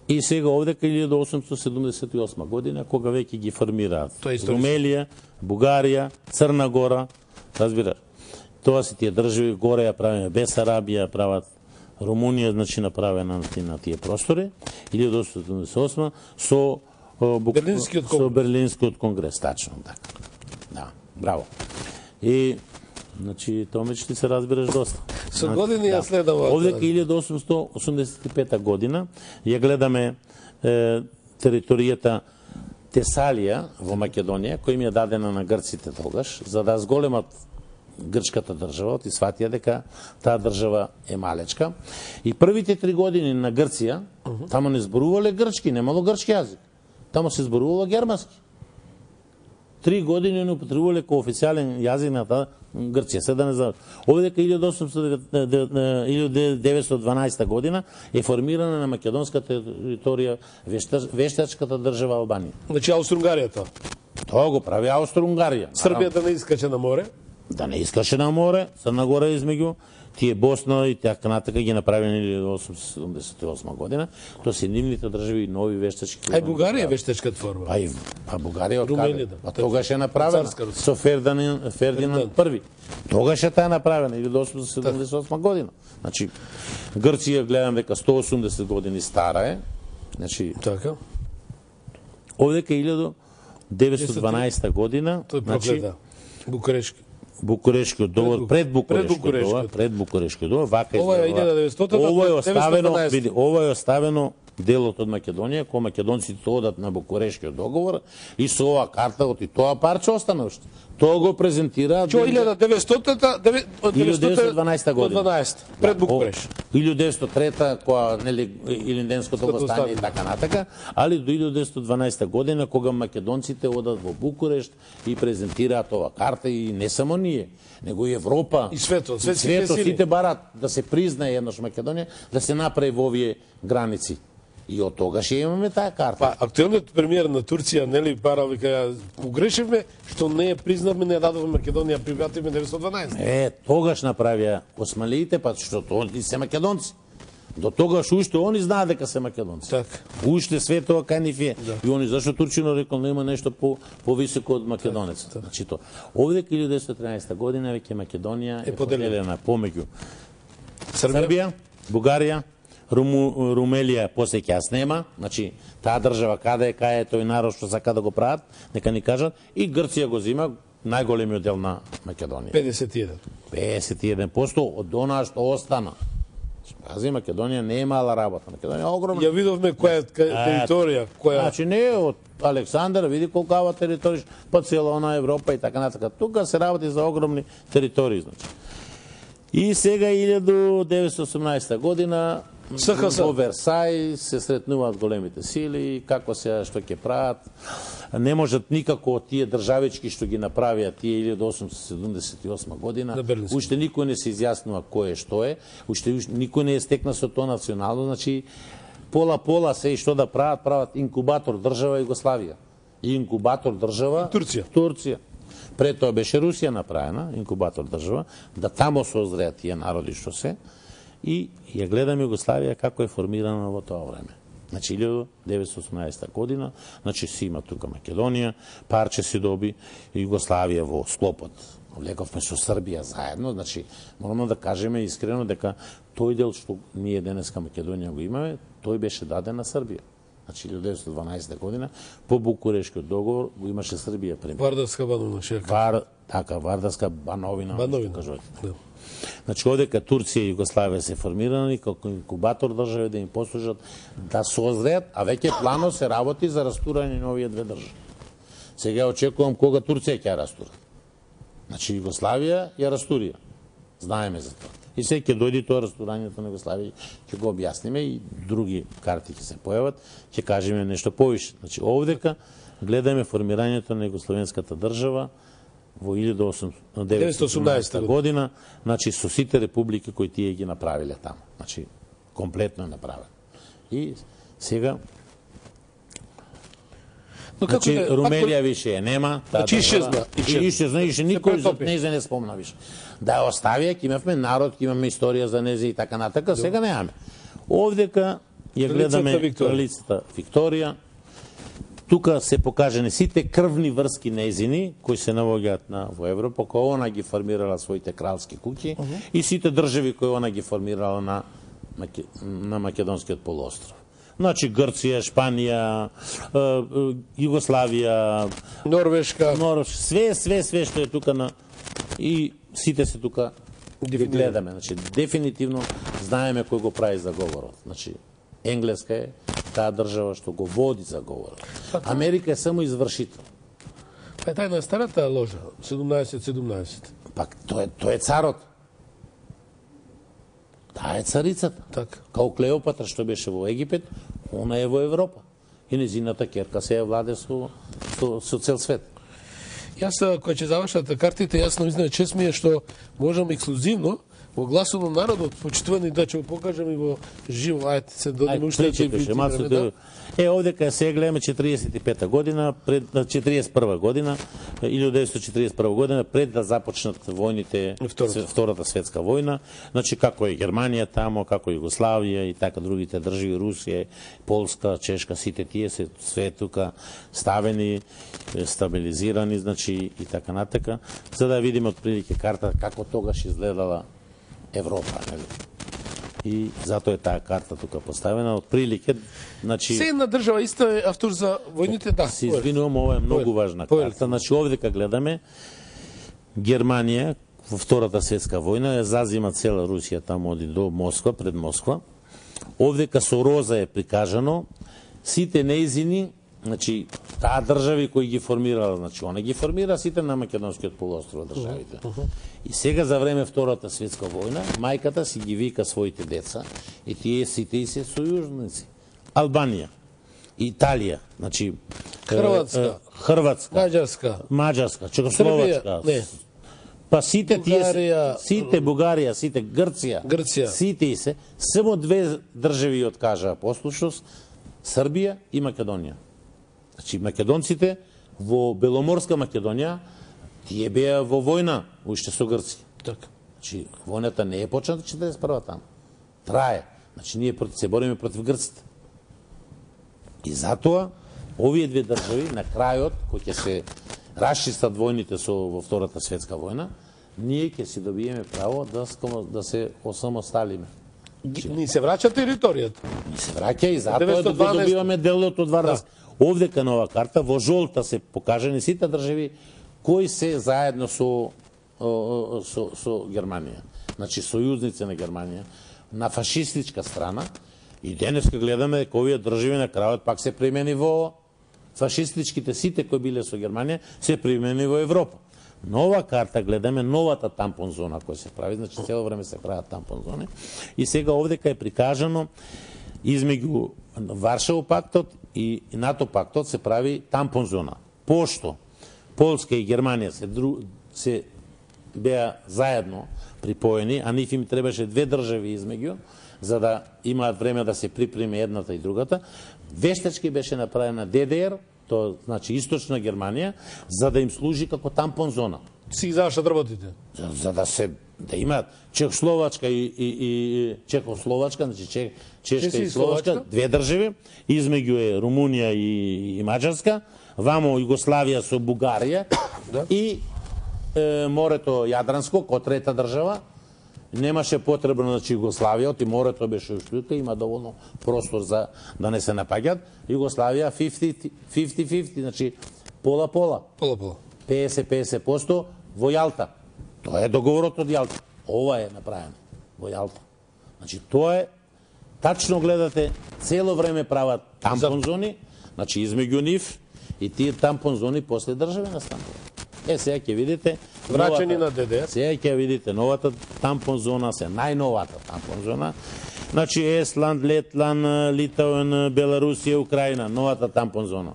И сега овдека 1878 година, кога веќе ги формираат Румелија, Бугарија, Црна Гора, разбираш. Тоа се тие држави, горе ја правиме Бесарабија, прават Румунија, значи направена на тие простори, 1878 со Берлинскиот конгрес, тачно така. Да, браво. И значи Томич ти се разбираш доста. Со години ја следам. Овдека 1885 година ја гледаме територијата Тесалија во Македонија, која им е дадена на грците тогаш, за да зголемат грчката држава, и сватија дека таа држава е малечка. И првите 3 години на Грција, тамо не зборувале грчки, немало грчки јазик. Тамо се зборувало германски. 3 години не употребувале како официјален јазик на таа Грција. Се да не знам. Овдека 1912 година е формирана на македонска територија вештачката држава Албанија. Значи Аустро-Унгарија тоа. Тоа го прави Аустро-Унгарија. Србија да не искаче на море. Да не искаше на море, Црна Гора измеѓу, тие Босна и така натака ги направени 1878 година. Тоа се нивните држави нови вештачки. Ај Бугарија вештачката форма. Па Бугарија од каде? Па тогаш е направена со Фердинанд први. Тогаш е таа направена 1878 година. Значи Грција гледам дека 180 години стара е. Значи така. Овдека 1912 година, значи Букурешкиот договор, пред Букурешкиот договор, вака ова е оставено делот од Македонија, кога македонците одат на Букурешкиот договор и со оваа карта од и тоа парче остана уште. Тоа го презентираат 1912 година. Пред Букуреш. 1903 кога нели Илинденското востание и така натака, али до 1912 година кога македонците одат во Букурешт и презентираат оваа карта и не само ние, него и Европа и светот, сите барат да се признае еднаш Македонија, да се направи во овие граници. И од тогаш имаме таа карта. Па, актуелниот премиер на Турција, нели, барал вика, погрешивме, што не ја признавме, не ја дадовме Македонија, пригативме 912. Тогаш направија осмалиите, па што они се македонци. До тогаш уште они знаат дека се македонци. Така. Уште светова кај нив е. Да. И они зашто Турчино рекол нема нешто повисоко од македонец. Так. Значи тоа. Овдека 1913 година веќе Македонија е поделена помеѓу Србија, Бугарија, Румелија после ќе ја снема, значи таа држава каде е тој народ што сака да го прават, нека ни кажат, и Грција го зима најголемиот дел на Македонија. 51% од онаа што остана. Пази, Македонија не е мала работа. Македонија е огромна. Ја видовме која е територија, која. Значи не е од Александар, види колкава територија по цела она Европа и така натака. Тука се работи за огромни територии, значи. И сега 1918 година во Версај се сретнуваат големите сили, како се што ќе прават. Не можат никако од тие државички што ги направија тие 1878 година. Уште никој не се изјаснува кој е што е, уште никој не е стекна со тоа национално, значи пола се и што да прават инкубатор држава Југославија. И инкубатор држава Турција. Пред тоа беше Русија направена, инкубатор држава, да тамо созреат тие народи што се. и ја гледаме Југославија како е формирана во тоа време. Значи 1918 година, значи си има тука Македонија, парче си доби Југославија во склопот. Влековме со Србија заедно, значи мораме да кажеме искрено дека тој дел што ние денеска Македонија го имаме, тој беше даден на Србија. Значи 1912 година по Букурешкиот договор го имаше Србија пример. Вардарска бановина шека. Вардарска бановина. Да. Значи одека Турција и Југославија се формирани како инкубатор држави да им послужат да созреат, а веќе плано се работи за растурање на овие две држави. Сега очекувам кога Турција ќе растура. Значи Југославија ја растурија. Знаеме за тоа. И сега ќе дојде тоа растурањето на Југославија, ќе го објасниме и други карти ќе се појават, ќе кажеме нешто повише. Значи овдека гледаме формирањето на југословенската држава во 1918 година, значи со сите републики кои тие ги направиле таму. Значи комплетно е направено. И сега значи Румелија више е нема, значи исчезна. Исчезна, никој за незе не спомна више. Да ја оставија, ќе имавме народ, ќе имаме историја за незе и така натака, сега немаме. Овдека ја гледаме кралицата Викторија. Тука се покажани сите крвни врски незини кои се наоѓаат во Европа, кои она ги формирала своите кралски куќи и сите држави кои она ги формирала на Македонскиот полуостров. Значи Грција, Шпанија, Југославија, Норвешка, све што е тука на и сите се тука ги гледаме. Значи дефинитивно знаеме кој го прави заговорот. Значи Енглеска е таа држава што го води заговорот. Америка е само извршител. Па е тај на старата ложа, 17-17. Пак тој е царот. Таа е царицата. Така. Као Клеопатра што беше во Египет, она е во Европа. И незината ќерка се ја владе со цел свет. Јас, кога ќе завршат картите, јас навистина чест ми е што можам ексклузивно во гласот на народот, почитувани да ќе го покажам и во живо, ајде се додиме уште овдека се гледаме 45 година, пред 41 година, 1941 година, пред да започнат војните, Втората светска војна, значи како е Германија тамо, како Југославија и така другите држави, Русија, Полска, Чешка, сите тие се све тука ставени, стабилизирани, значи и така натака, за да видиме отприлике карта како тогаш изгледала Европа, нели? И затоа е таа карта тука поставена од прилике, значи се една држава исто е автор за војните, да. Се извинувам, ова е многу важна карта. Значи овдека гледаме Германија во Втората светска војна ја зазима цела Русија таму оди до Москва, пред Москва. Овдека со роза е прикажано сите неизини, значи таа држави кои ги формирала, значи она ги формира сите на Македонскиот полуостров државите. И сега за време Втората светска војна, мајката си ги вика своите деца и тие сите и се сојужници. Албанија, Италија, значи Хрватска, Маđarска, Чехословачка, па сите тие, сите Бугарија, сите Грција, сите и се, само две држави откажаа послушност, Србија и Македонија. Значи македонците во Беломорска Македонија тие беа во војна уште со Грција. Така. Значи војната не е почната 41-та таму. Трае. Значи ние се бориме против грците. И затоа овие две држави на крајот кои ќе се расчистат војните во Втората светска војна, ние ќе си добиеме право да се осамосталиме. Ни се враќа територијата. Ни се враќа и затоа да добиваме делот од Вардарска. Овдека на ова карта во жолта се покажани сите држави кои се заедно со Германија. Значи сојузници на Германија на фашистичка страна и денеска гледаме дека овие држави на крајот пак се примени во фашистичките сите кои биле со Германија се примени во Европа. Нова карта гледаме новата тампон зона која се прави, значи цело време се прават тампон зони и сега овдека е прикажано измеѓу Варшавов пактот и НАТО пактот се прави тампон зона. Пошто Полска и Германија се беа заедно припоени, а нив им требаше две држави измеѓу, за да имаат време да се припреме едната и другата, вештачки беше направена ДДР, тоа значи Источна Германија, за да им служи како тампон зона. Си завршат работите? За да се да имаат Чехословачка и Чехословачка, значи Чешка и Словачка, две држави, измеѓу е Румунија и Маđarска, вамо Југославија со Бугарија и морето Јадранско, ко трета држава. Немаше потребно, значи, Југославија, оти морето беше ушто, има доволно простор за да не се напаѓат. Југославија 50-50, значи пола-пола. 50% во Јалта. Тоа е договорот од Јалта. Ова е направено во Јалта. Значи, тоа е, тачно гледате, цело време прават тампон зони, значи измеѓу нив и тие тампон зони после држави настануваат. Сега ќе видите враќани на ДДР. Сега ќе видите новата тампон зона, најновата тампон зона. Значи Есланд, Летланд, Литовен, Беларусија, Украина, новата тампон зона.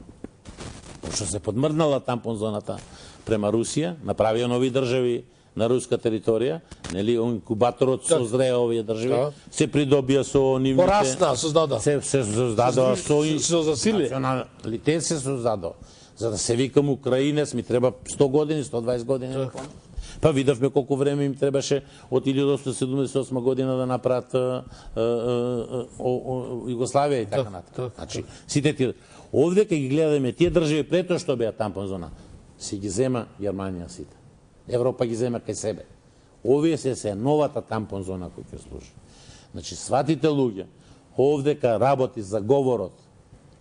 Пошто се подмрднала тампон зоната према Русија, направија нови држави на руска територија, нели инкубаторот созрее овие држави, се придобија со нивните порасна, создада. Се создадоа со засили. Националитет се создадоа. За да се викам украинец ми треба 100 години, 120 години. Па видовме колку време им требаше од 1878 година да направат Југославија и така натаму. Значи, сите тие овде кога ги гледаме тие држави прето што беа тампон зона, си ги зема Германија сите. Европа ги зема кај себе. Овие се новата тампон зона која ќе служи. Значи, сватите луѓе овде ка работи за говорот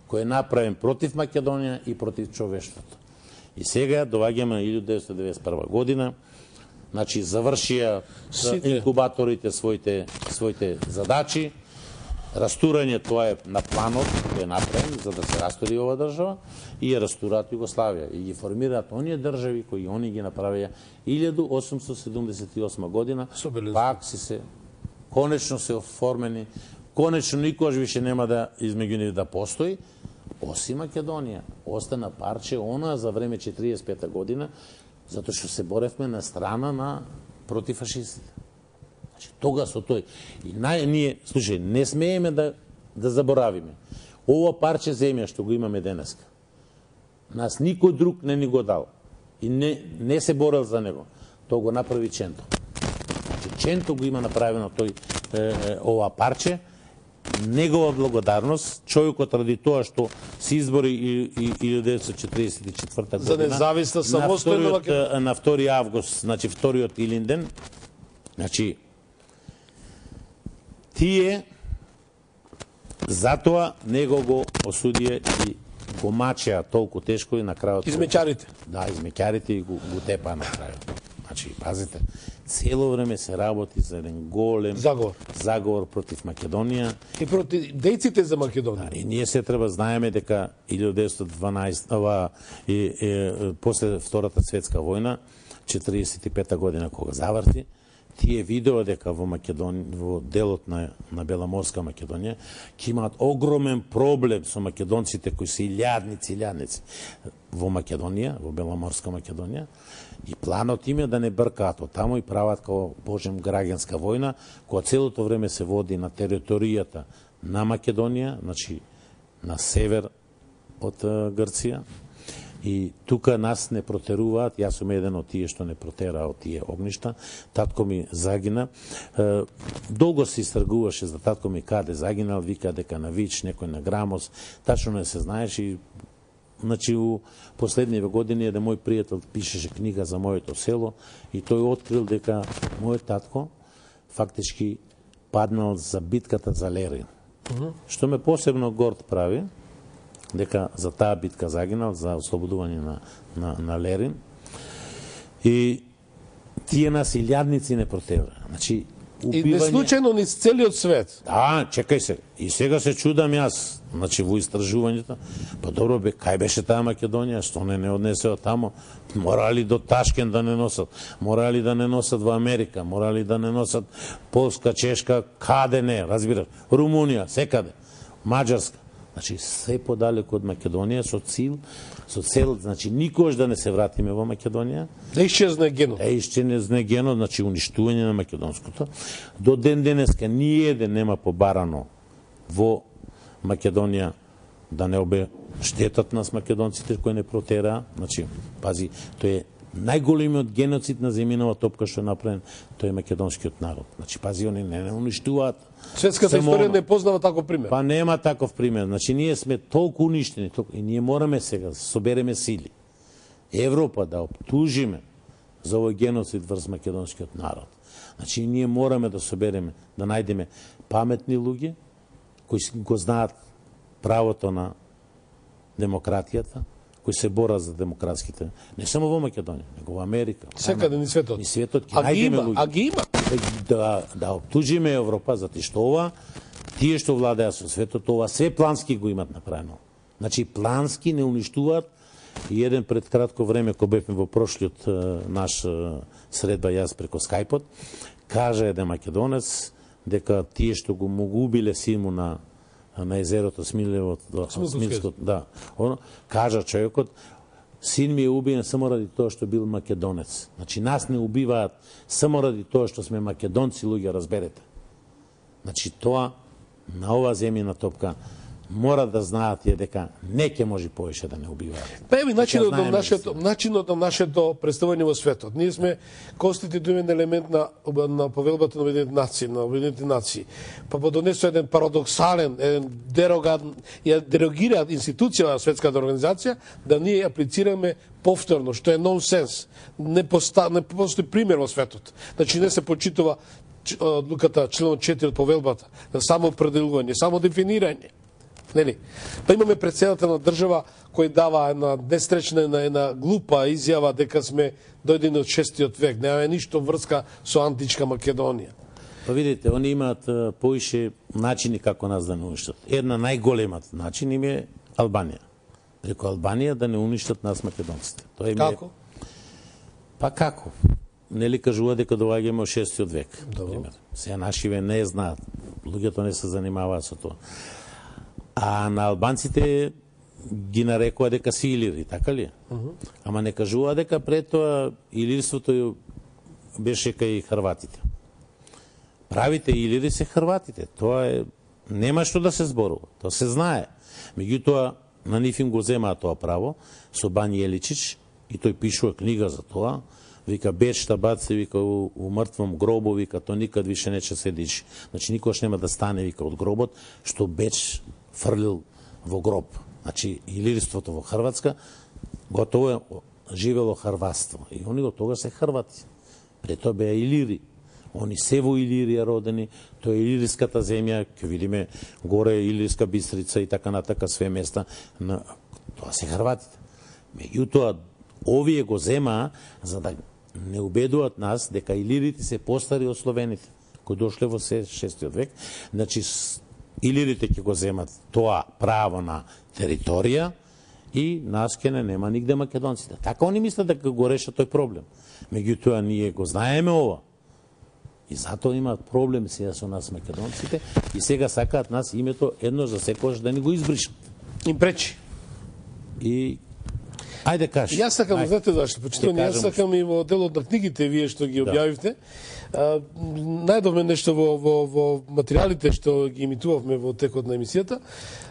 кој е направен против Македонија и против човештвото. И сега доваѓаме 1991 година, значи завршија инкубаторите своите задачи, растурање, тоа е на планот кој е направен за да се растури ова држава и ја растураат Југославија и ги формираат оние држави кои они ги направија 1878 година, пак се конечно се оформени, конечно никош више нема да измеѓу нив да постои, осим Македонија. Остана парче она за време 45 година, затоа што се боревме на страна на против фашистите. Значи, тога со тој. И ние, слушај, не смееме да заборавиме. Ова парче земја што го имаме денеска, нас никој друг не ни го дал. И не се борел за него. Тоа го направи Ченто. Значи, Ченто го има направено ова парче, негова благодарност, човекот ради тоа што се избори и 1944 година за независна самостојна Македонија на 2 август, значи вториот Илинден, значи тие затоа него го осудија и го мачеа толку тешко и на крајот измеќарите. Да, измеќарите и го тепаа на крајот. Значи, пазите, цело време се работи за еден голем заговор против Македонија и против дејците за Македонија. Да, и ние се треба знаеме дека 1912 после Втората светска војна, 45 година кога заврти, тие видео дека во Македонија, во делот на Беломорска Македонија, ќе имаат огромен проблем со македонците кои се илјадници во Македонија, во Беломорска Македонија, и планот им е да не бркаат од таму и прават како божем граѓанска војна, која целото време се води на територијата на Македонија, значи на север од Грција. И тука нас не протеруваат, јас сум еден од тие што не протера од тие огништа. Татко ми загина. Долго се истрагуваше за татко ми каде загинал, вика дека на Вич, некој на Грамос, тачно не се знаеше и значи у последниве години еден мој пријател пишеше книга за моето село и тој открил дека мојот татко фактички паднал за битката за Лерин. Што ме посебно горд прави, дека за таа битка загинал, за ослободување на Лерин. И тие нас илјадници не протера. Значи, убивање... И не случајно низ целиот свет. Да, чекај се. И сега се чудам јас, значи во истражувањето, па добро бе, кај беше таа Македонија, што не однесе од тамо? Морали до Ташкент да не носат, морали да не носат во Америка, морали да не носат Полска, Чешка, каде не, разбираш, Румунија, секаде, Маđarска. Значи, се подалеку од Македонија со цел, значи, никош да не се вратиме во Македонија. Да исчезне генот. Да исчезне генот, значи, уништување на македонското. До ден денеска ниеден нема побарано во Македонија да не обе штетат нас македонците кои не протераа. Значи, пази, тој е најголемиот геноцид на земјинова топка што е направен, тој е македонскиот народ. Значи, пази, они не уништуваат. Светската историја не познава таков пример. Па нема таков пример. Значи, ние сме толку уништени, и ние мораме сега да собереме сили. Европа да оптужиме за овој геноцид врз македонскиот народ. Значи, ние мораме да собереме, да најдеме паметни луѓе, кои го знаат правото на демократијата, кои се борат за демократските, не само во Македонија, него во Америка. Секаде ни светот. Ни светот ќе најдеме луѓе. А ги има. Да оптужиме Европа затоа што ова, тие што владеа со светот, ова све плански го имат направено. Значи плански не уништуваат. И еден пред кратко време, кога бевме во прошлиот наш средба јас преко Скајпот, кажа еден македонец дека тие што го убиле син му на езерото Смилското, да. Кажа човекот, син ми е убиен само ради тоа што бил македонец. Значи нас не убиваат само ради тоа што сме македонци, луѓе, разберете. Значи тоа на ова земјина топка мора да знаат дека не ќе може повеќе да не убиваат. Па еви начинот на нашето представување во светот. Ние сме конститутивен елемент на повелбата на Обединетите нации. Па донесо еден парадоксален, еден дерогираат институција на светската организација да ние аплицираме повторно, што е нонсенс. Не постои пример во светот. Значи не се почитува одлуката членот 4 од повелбата, само определување, само дефинирање. Нели? Па имаме председател на држава кој дава една нестречна, една глупа изјава дека сме дојдени од 6 век. Нема ништо врска со античка Македонија. Па видите, они имаат поише начини како нас да не уништат. Една најголемат начин им е Албанија. Реко Албанија да не уништат нас македонците. Тоа им Како? Па како? Нели кажува дека доаѓаме од 6 век. Сега нашиве не знаат. Луѓето не се занимаваат со тоа. А на албанците ги нарекува дека си илири, така ли? Ама не кажува дека пред тоа илирството беше кај хрватите. Правите илири се хрватите. Тоа е нема што да се зборува. Тоа се знае. Меѓутоа на нив им го земаа тоа право со Бањи Еличич и тој пишува книга за тоа. Вика бечта баци, вика у мртвом гробу, вика то никад више нече се диши. Значи никош нема да стане, вика, од гробот, што беч фрлил во гроб. Значи илирството во Хрватска готово е живело хрватство. И они од тога се хрвати. Пред тоа беа илири. Они се во Илирија родени, тоа е илирската земја, ќе видиме горе Илирска Бистрица и така натака све места, тоа се хрватите. Меѓутоа, овие го земаа за да не убедуваат нас дека илирите се постари од словените, кои дошле во 6 век. Значи, илирите ќе го земат тоа право на територија и нас ке нема нигде македонците. Така они мислат дека го решат тој проблем. Меѓутоа, ние го знаеме ова. И затоа имаат проблем сега со нас македонците и сега сакаат нас името едно за секојаш да ни го избришат. Им пречи. И ајде кажи. Јас сакам, знаете зашто, почитувани, јас сакам и во делот на книгите вие што ги објавивте. Најдовме нешто во материјалите што ги имитувавме во текот на емисијата.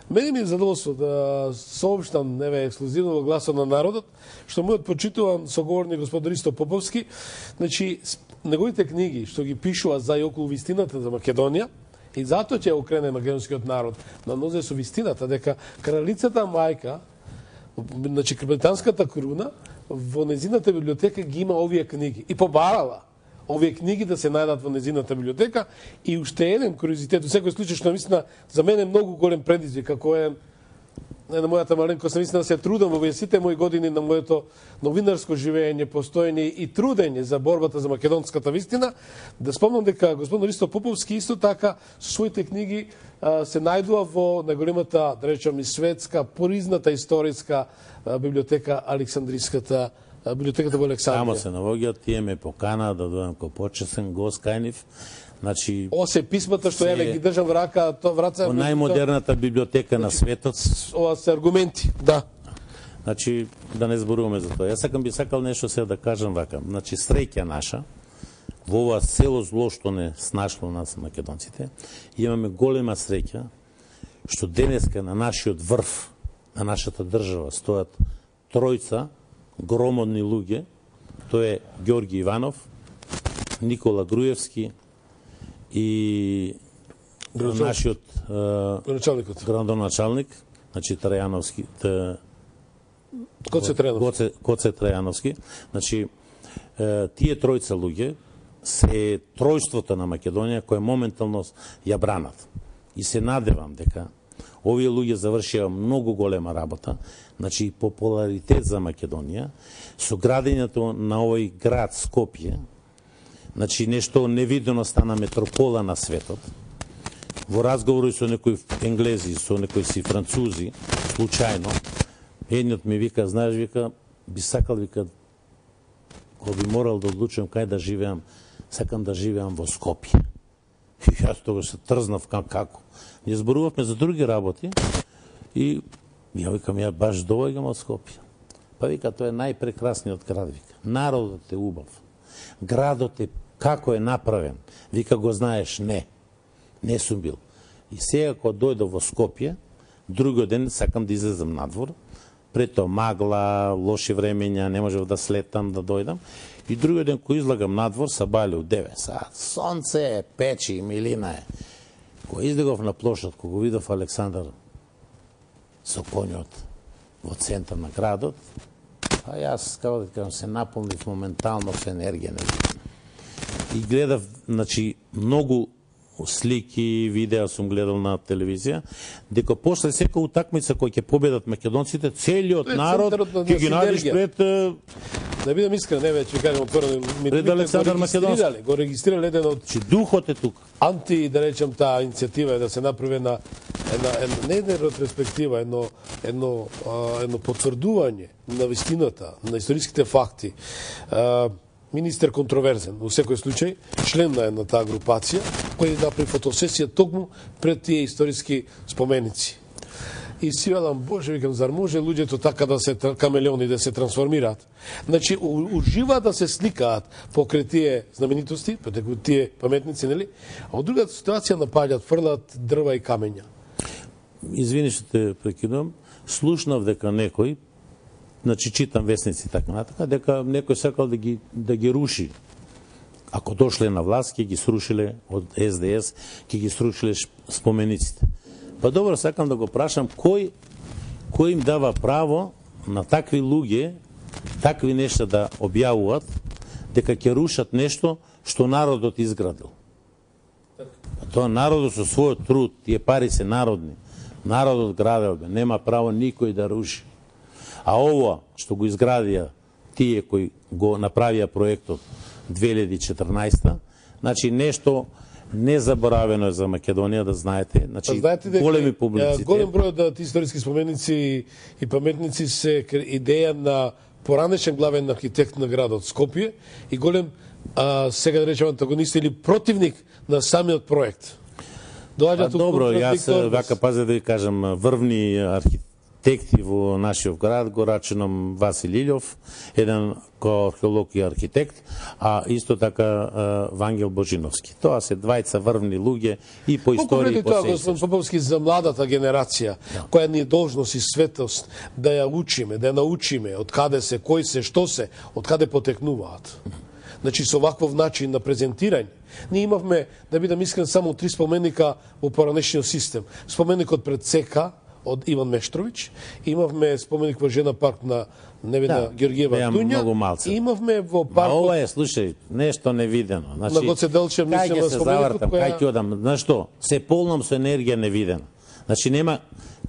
Мене ми е задоволство да соопштам, еве, ексклузивно во гласот на народот, што мојот почитуван соговорник господин Ристо Поповски, значи, неговите книги што ги пишува за и околу вистината за Македонија, и затоа ќе окрене македонскиот народ на нозе со вистината, дека кралицата мајка, значи британската круна, во незината библиотека ги има овие книги. И побарала овие книги да се најдат во незината библиотека. И уште еден куриозитет, во секој случај, што мислам за мене многу голем предизвик, како е на мојата маленкост, мислам да се трудам во сите мои години на моето новинарско живење, постоење и трудење за борбата за македонската вистина, да спомнам дека господин Ристо Поповски исто така со своите книги се најдува во најголемата, да речем, и светска, призната историска библиотека Александриската, библиотеката во Александрија. Само се навоѓаат, тие ме покана да дојдам ко почесен гост кај нив. Значи, се писмата што еве ги држам во рака, тоа враца во најмодерната библиотека на светот. Ова се аргументи, да. Значи, да не зборуваме за тоа. Јас би сакал нешто сега да кажам вака. Значи, среќа наша, во ова цело зло што не снашло нас македонците, имаме голема среќа што денеска на нашиот врв, на нашата држава, стојат тројца громадни луѓе, Тој е Ѓорги Иванов, Никола Груевски и нашиот градоначалник, значи Трајановски, Гоце Трајановски. Значи, тие тројца луѓе се тројството на Македонија кој моментално ја бранат. И се надевам дека овие луѓе завршија многу голема работа, значи популаритет за Македонија, со градењето на овој град Скопје, значи нешто невидено стана метропола на светот. Во разговори со некои енглези, со некои си французи, случајно, едниот ми вика, знаеш, вика, би сакал, вика, кога би морал да одлучам кај да живеам, сакам да живеам во Скопје. И јас тогаш се трзнав како. Ние зборувавме за други работи и ја викам, ја баш доаѓам од Скопје. Па вика, тоа е најпрекрасниот град, вика. Народот е убав. Градот е како е направен. Вика, го знаеш? Не сум бил. И сега кога дојдов во Скопје, другиот ден сакам да излезам надвор, пред тоа магла, лоши времења, не можев да слетам, да дојдам. И другиот ден кој излагам надвор, са бали у 9 саат. Сонце е, печи, милина е. Кога излегов на плошад, кога видов Александар со конјот во центар на градот, а јас, како да кажам, се наполнив моментално со енергија. И гледав, значи, многу слики, видеа сум гледал на телевизија, дека после сека утакмица кој ќе победат македонците, целиот народ ќе ги најдеш пред... Да бидам искрен, не веќе кажам отворено, пред Александар Македонски. Го регистрирале еден од... Че духот е тука. Анти, да речем, таа иницијатива е да се направи една не една ретроспектива, едно потврдување на вистината, на историските факти. Министер контроверзен, во секој случај, член на една таа групација, кој направи фотосесија токму пред тие историски споменици. И си велам, Боже, викам, зар може луѓето така да се камелеони, да се трансформираат? Значи, ужива да се сликаат покрај тие знаменитости, покрај тие паметници, нели? А од другата ситуација напаѓаат, фрлат дрва и камења. Извини што те прекидувам, слушнав дека некој, значи читам весници така натака, дека некој сакал да ги руши. Ако дошле на власт, ќе ги срушиле од СДС, ќе ги срушиле спомениците. Па добро, сакам да го прашам, кој им дава право на такви луѓе, такви нешта да објавуваат, дека ќе рушат нешто што народот изградил. Па тоа народот со својот труд, тие пари се народни. Народот градел, нема право никој да руши. А ова што го изградија тие кои го направија проектот 2014, значи нешто незаборавено е за Македонија, да знаете. Значи, големи публицитет. Голем број од тие историски споменици и паметници се идеја на поранешен главен архитект на градот Скопје и голем, сега да речем, антагонист или противник на самиот проект. Добро, јас вака пазе да ви кажам, врвни архитекти во нашиот град, го рачунам Васил Илјов, еден кој археолог и архитект, а исто така Вангел Божиновски. Тоа се двајца врвни луѓе и по историја и по тоа, господин Поповски, за младата генерација, која ни е должност и светост да ја учиме, да ја научиме од каде се, кој се, што се, од каде потекнуваат. Значи, со ваквов начин на презентирање, ние имавме, да бидам искрен, само 3 споменика во поранешниот систем. Споменикот пред ЦК од Иван Мештровиќ, имавме споменик во Жена парк на Невена Георгиева Дуња, и имавме во паркот... Ова е, слушај, нешто невидено. Значи, на Гоце Делчев, кај ќе се завртам, кај ќе одам, знаеш што, се полнам со енергија невидена. Значи, нема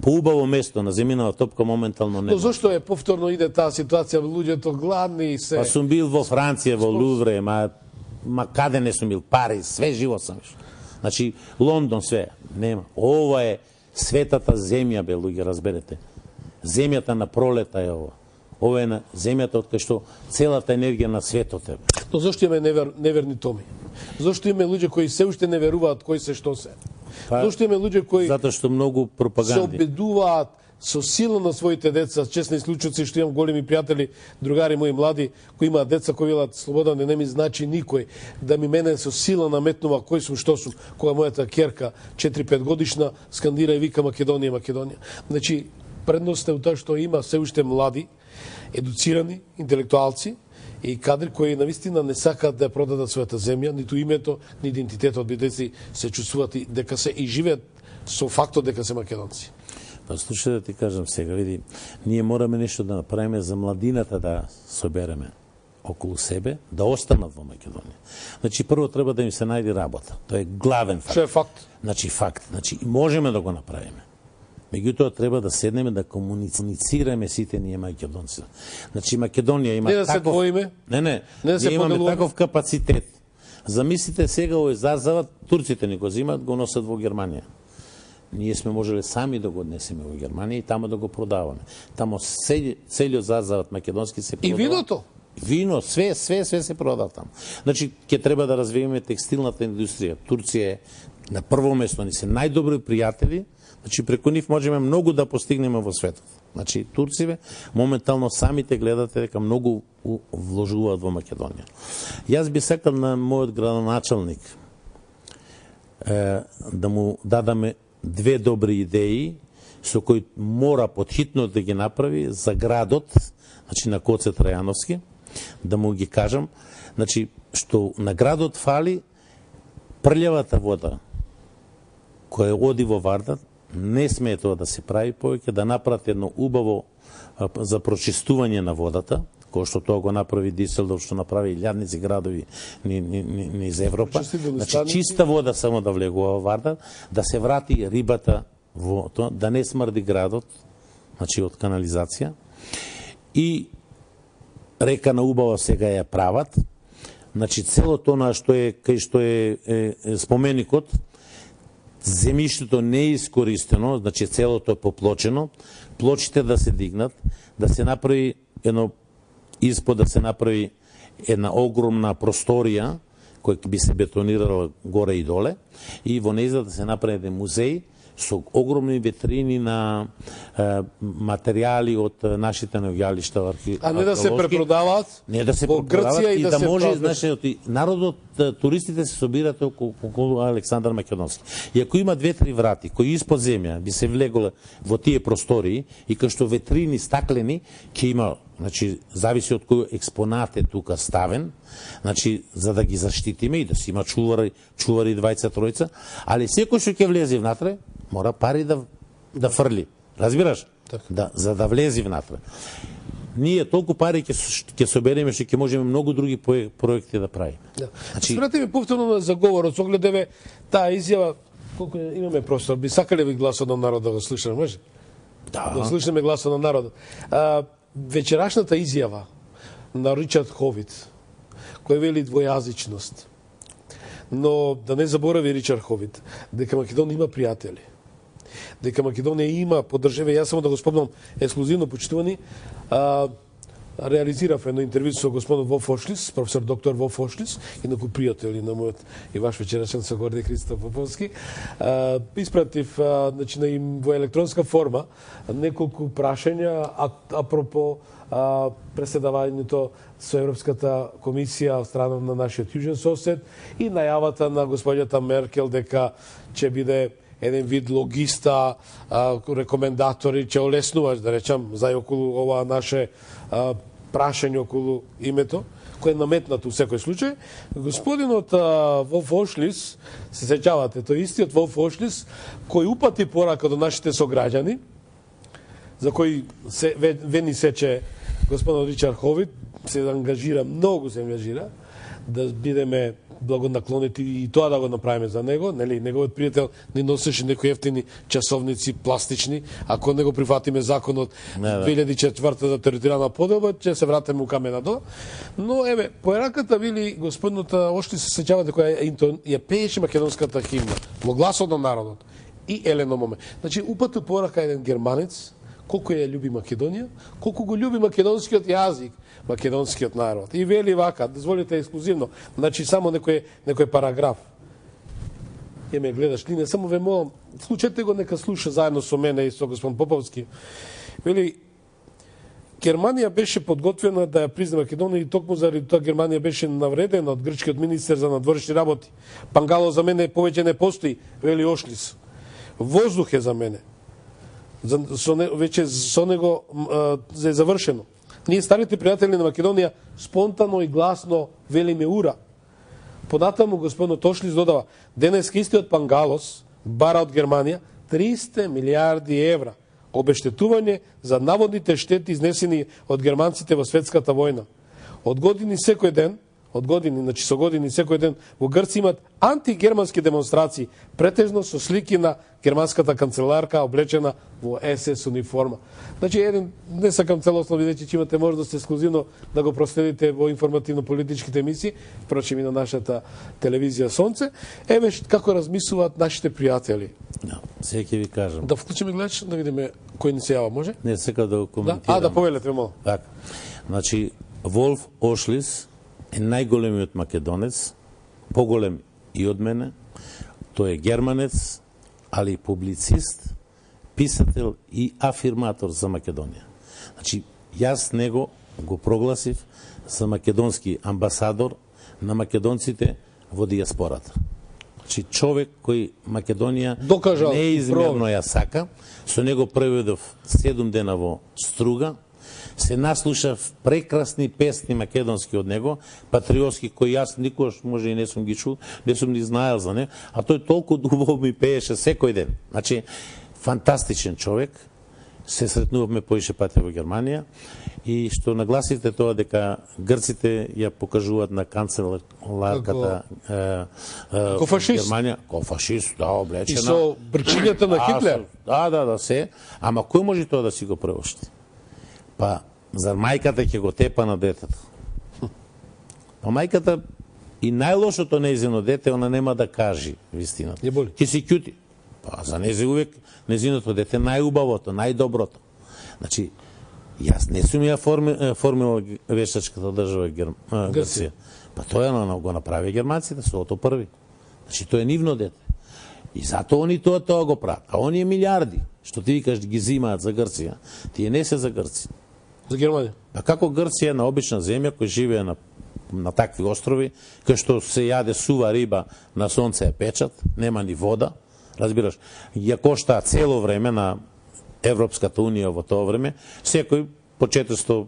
поубаво место на земјинава топка моментално нема. Но зошто е повторно иде таа ситуација, луѓето гладни и се... Па сум бил во Франција, во Лувре, ма каде не сум бил, Париз, све живо сам вишо. Значи, Лондон, све, нема. Ова е светата земја, бе, луѓе, разберете. Земјата на пролета е ова. Ова е на земјата од кај што целата енергија на светот е. Но зошто име неверни томи? Зошто име луѓе кои се уште не веруваат кои се што се? Зошто име луѓе кои затоа што многу пропаганди се обидуваат со сила на своите деца, честни случаи, што имам големи пријатели, другари мои млади, кои имаат деца кои велат слобода не ми значи никој, да ми мене со сила наметнува кој сум, што сум, кога мојата ќерка 4-5 годишна скандира и вика Македонија, Македонија. Значи, предност е у тоа што има се уште млади, едуцирани, интелектуалци и кадри кои навистина не сакаат да ја продадат својата земја, ниту името, ни идентитетот, бидејќи се чувствуваат и дека се и живеат со фактот дека се македонци. Па слушај да ти кажам сега, види, ние мораме нешто да направиме за младината да собереме околу себе, да останат во Македонија. Значи прво треба да им се најде работа. Тоа е главен факт. Што е факт? Значи факт. Значи можеме да го направиме. Меѓутоа треба да седнеме да комуницираме сите ние македонци. Значи Македонија има не да се двоиме. Не да се имаме таков капацитет. Замислите сега овој зазават, турците ни го земат, го носат во Германија. Ние сме можеле сами да го однесеме во Германија и тамо да го продаваме. Тамо целиот зазават македонски се продава. И виното? Вино, све се продава таму. Значи ќе треба да развиеме текстилната индустрија. Турција е на прво место, ни се најдобри пријатели. Значи преку нив можеме многу да постигнеме во светот. Значи турциве моментално самите гледате дека многу вложуваат во Македонија. Јас би сакал на мојот градоначалник да му дадаме две добри идеи со кои мора подхитно да ги направи за градот, значи на Коце Трајановски, да му ги кажам, значи што на градот фали прљавата вода која оди во Вардар, не смее тоа да се прави повеќе, да направат едно убаво за прочистување на водата, кој што тоа го направи Диселдорф, што направи илјадници градови низ Европа. Значи чиста вода само да влегува во Вардар, да се врати рибата во тоа, да не смрди градот, значи од канализација. И река на убава сега ја прават. Значи целото на што е кај што е споменикот, земјиштето не е искористено, значи целото е поплочено, плочите да се дигнат, да се направи едно испод, да се направи една огромна просторија која би се бетонирала горе и доле и во нејза да се направи еден музеј со огромни витрини на материјали од нашите наоѓалишта археолошки. А не да се препродаваат? Не да се препродаваат и да може, значи, народот, туристите се собираат околу Александар Македонски. И ако има две-три врати кои испод земја би се влегола во тие простории и кај што витрини стаклени, ќе има, значи, зависи од кој експонат е тука ставен, значи, за да ги заштитиме и да си има чувари двајца, тројца, али секој што ќе влезе внатре, мора пари да фрли. Разбираш? Да, за да влези внатре. Ние толку пари ќе собереме што ќе можеме многу други проекти да правиме. Да. Значи, спратиме повторно за говорот, согледеве таа изјава, колку имаме простор, би сакале ви гласот на народот да го слушаме, може? Да слушаме гласот на народот. Вечерашната изјава на Ричард Ховит, кој вели двојазичност. Но да не заборави Ричард Ховит дека Македонија има пријатели. Дека Македонија има поддржаве, јас само да го спомнам ексклузивно почитувани, реализирав едно интервју со господин Волф Ошлис, професор доктор Волф Ошлис, инаку пријател на мојот и ваш вечерашен согорди Христо Поповски. Испратив значи на им во електронска форма неколку прашања апропо преседавањето со Европската комисија од страна на нашиот јужен сосед и најавата на господјата Меркел дека ќе биде еден вид логиста, рекомендатори, ќе олеснуваш, да речам, за околу ова наше прашање околу името, кој е наметнато у секој случај. Господинот Волф Ошлис, се сеќавате, тој истиот Волф Ошлис, кој упати порака до нашите сограѓани, за кој вени сече господинот Ричард Ховит, се ангажира, многу се ангажира, да бидеме благонаклонети и тоа да го направиме за него, нели, неговиот пријател ни носеше некои ефтини часовници пластични, ако не го прифатиме законот 2004 за територијална поделба, ќе се вратиме у каменадо. Но еве, поераката вели господинот Ошли се сеќавате која ја пееше македонската химна во гласот на народот и Елено Моме. Значи упати порака еден германец колку ја љуби Македонија, колку го љуби македонскиот јазик, македонскиот народ. И вели вака, дозволите ексклузивно, значи само некој параграф. Ја ме гледаш, Лине, само ве молам, случете го, нека слуша заедно со мене и со господин Поповски. Вели, Германија беше подготвена да ја призна Македонија и токму заради тоа Германија беше навредена од грчкиот министер за надворешни работи. Пангало за мене повеќе не постои, вели Ошлис. Воздух е за мене. Веќе со него е завршено. Ние старите пријатели на Македонија спонтано и гласно велиме ура. Понатаму господин Тошлис додава, денеска истиот Пангалос бара од Германија 300 милиарди евра обештетување за наводните штети изнесени од германците во светската војна. Од години секој ден, значи со години секој ден во Грција имат антигермански демонстрации, претежно со слики на германската канцеларка облечена во СС униформа. Значи, не сакам целосно, бидејќи че имате можност ексклузивно да го проследите во информативно-политичките емисии, впрочем и на нашата телевизија Сонце, еве како размислуваат нашите пријатели. Да, сега ќе ви кажам. Да вклучиме гледач, да видиме кој ни се јава, може? Не, сега да го коментирам. Да повелете, мол. Така. Значи, Волф Ошлис е најголемиот македонец, поголем и од мене. Тој е германец, али и публицист, писател и афирматор за Македонија. Значи, јас него го прогласив за македонски амбасадор на македонците во диаспората. Значи, човек кој Македонија неизмерно ја сака, со него проведов 7 дена во Струга, се наслушав прекрасни песни македонски од него, патриотски, кои јас никош може и не сум ги чул, не сум ни знаел за него, а тој толку убаво ми пееше секој ден. Значи, фантастичен човек, се сретнувавме поише пати во Германија и што нагласите тоа дека грците ја покажуваат на канцеларката како фашист. Германија, како фашист, да, облечена. И со брчињата на Хитлер. Да, се. Ама кој може тоа да си го преошти? Па, зар мајката ќе го тепа на детето? Па мајката и најлошото нејзино дете, она нема да кажи вистината. Ќе си ќути. Па, за незе увек незиното дете најубавото, најдоброто. Значи, јас не сум ја формила вештачката држава Грција. Па тоа го направи германците со Ото први. Значи, тоа е нивно дете. И затоа они тоа го прават. А оние милиарди, што ти викаш ги зимаат за Грција, тие не се за Грција. За Германија. А како Грција на обична земја кој живее на такви острови, кај што се јаде сува риба, на сонце ја печат, нема ни вода, разбираш, ја кошта цело време на Европската унија во тоа време, секој по 400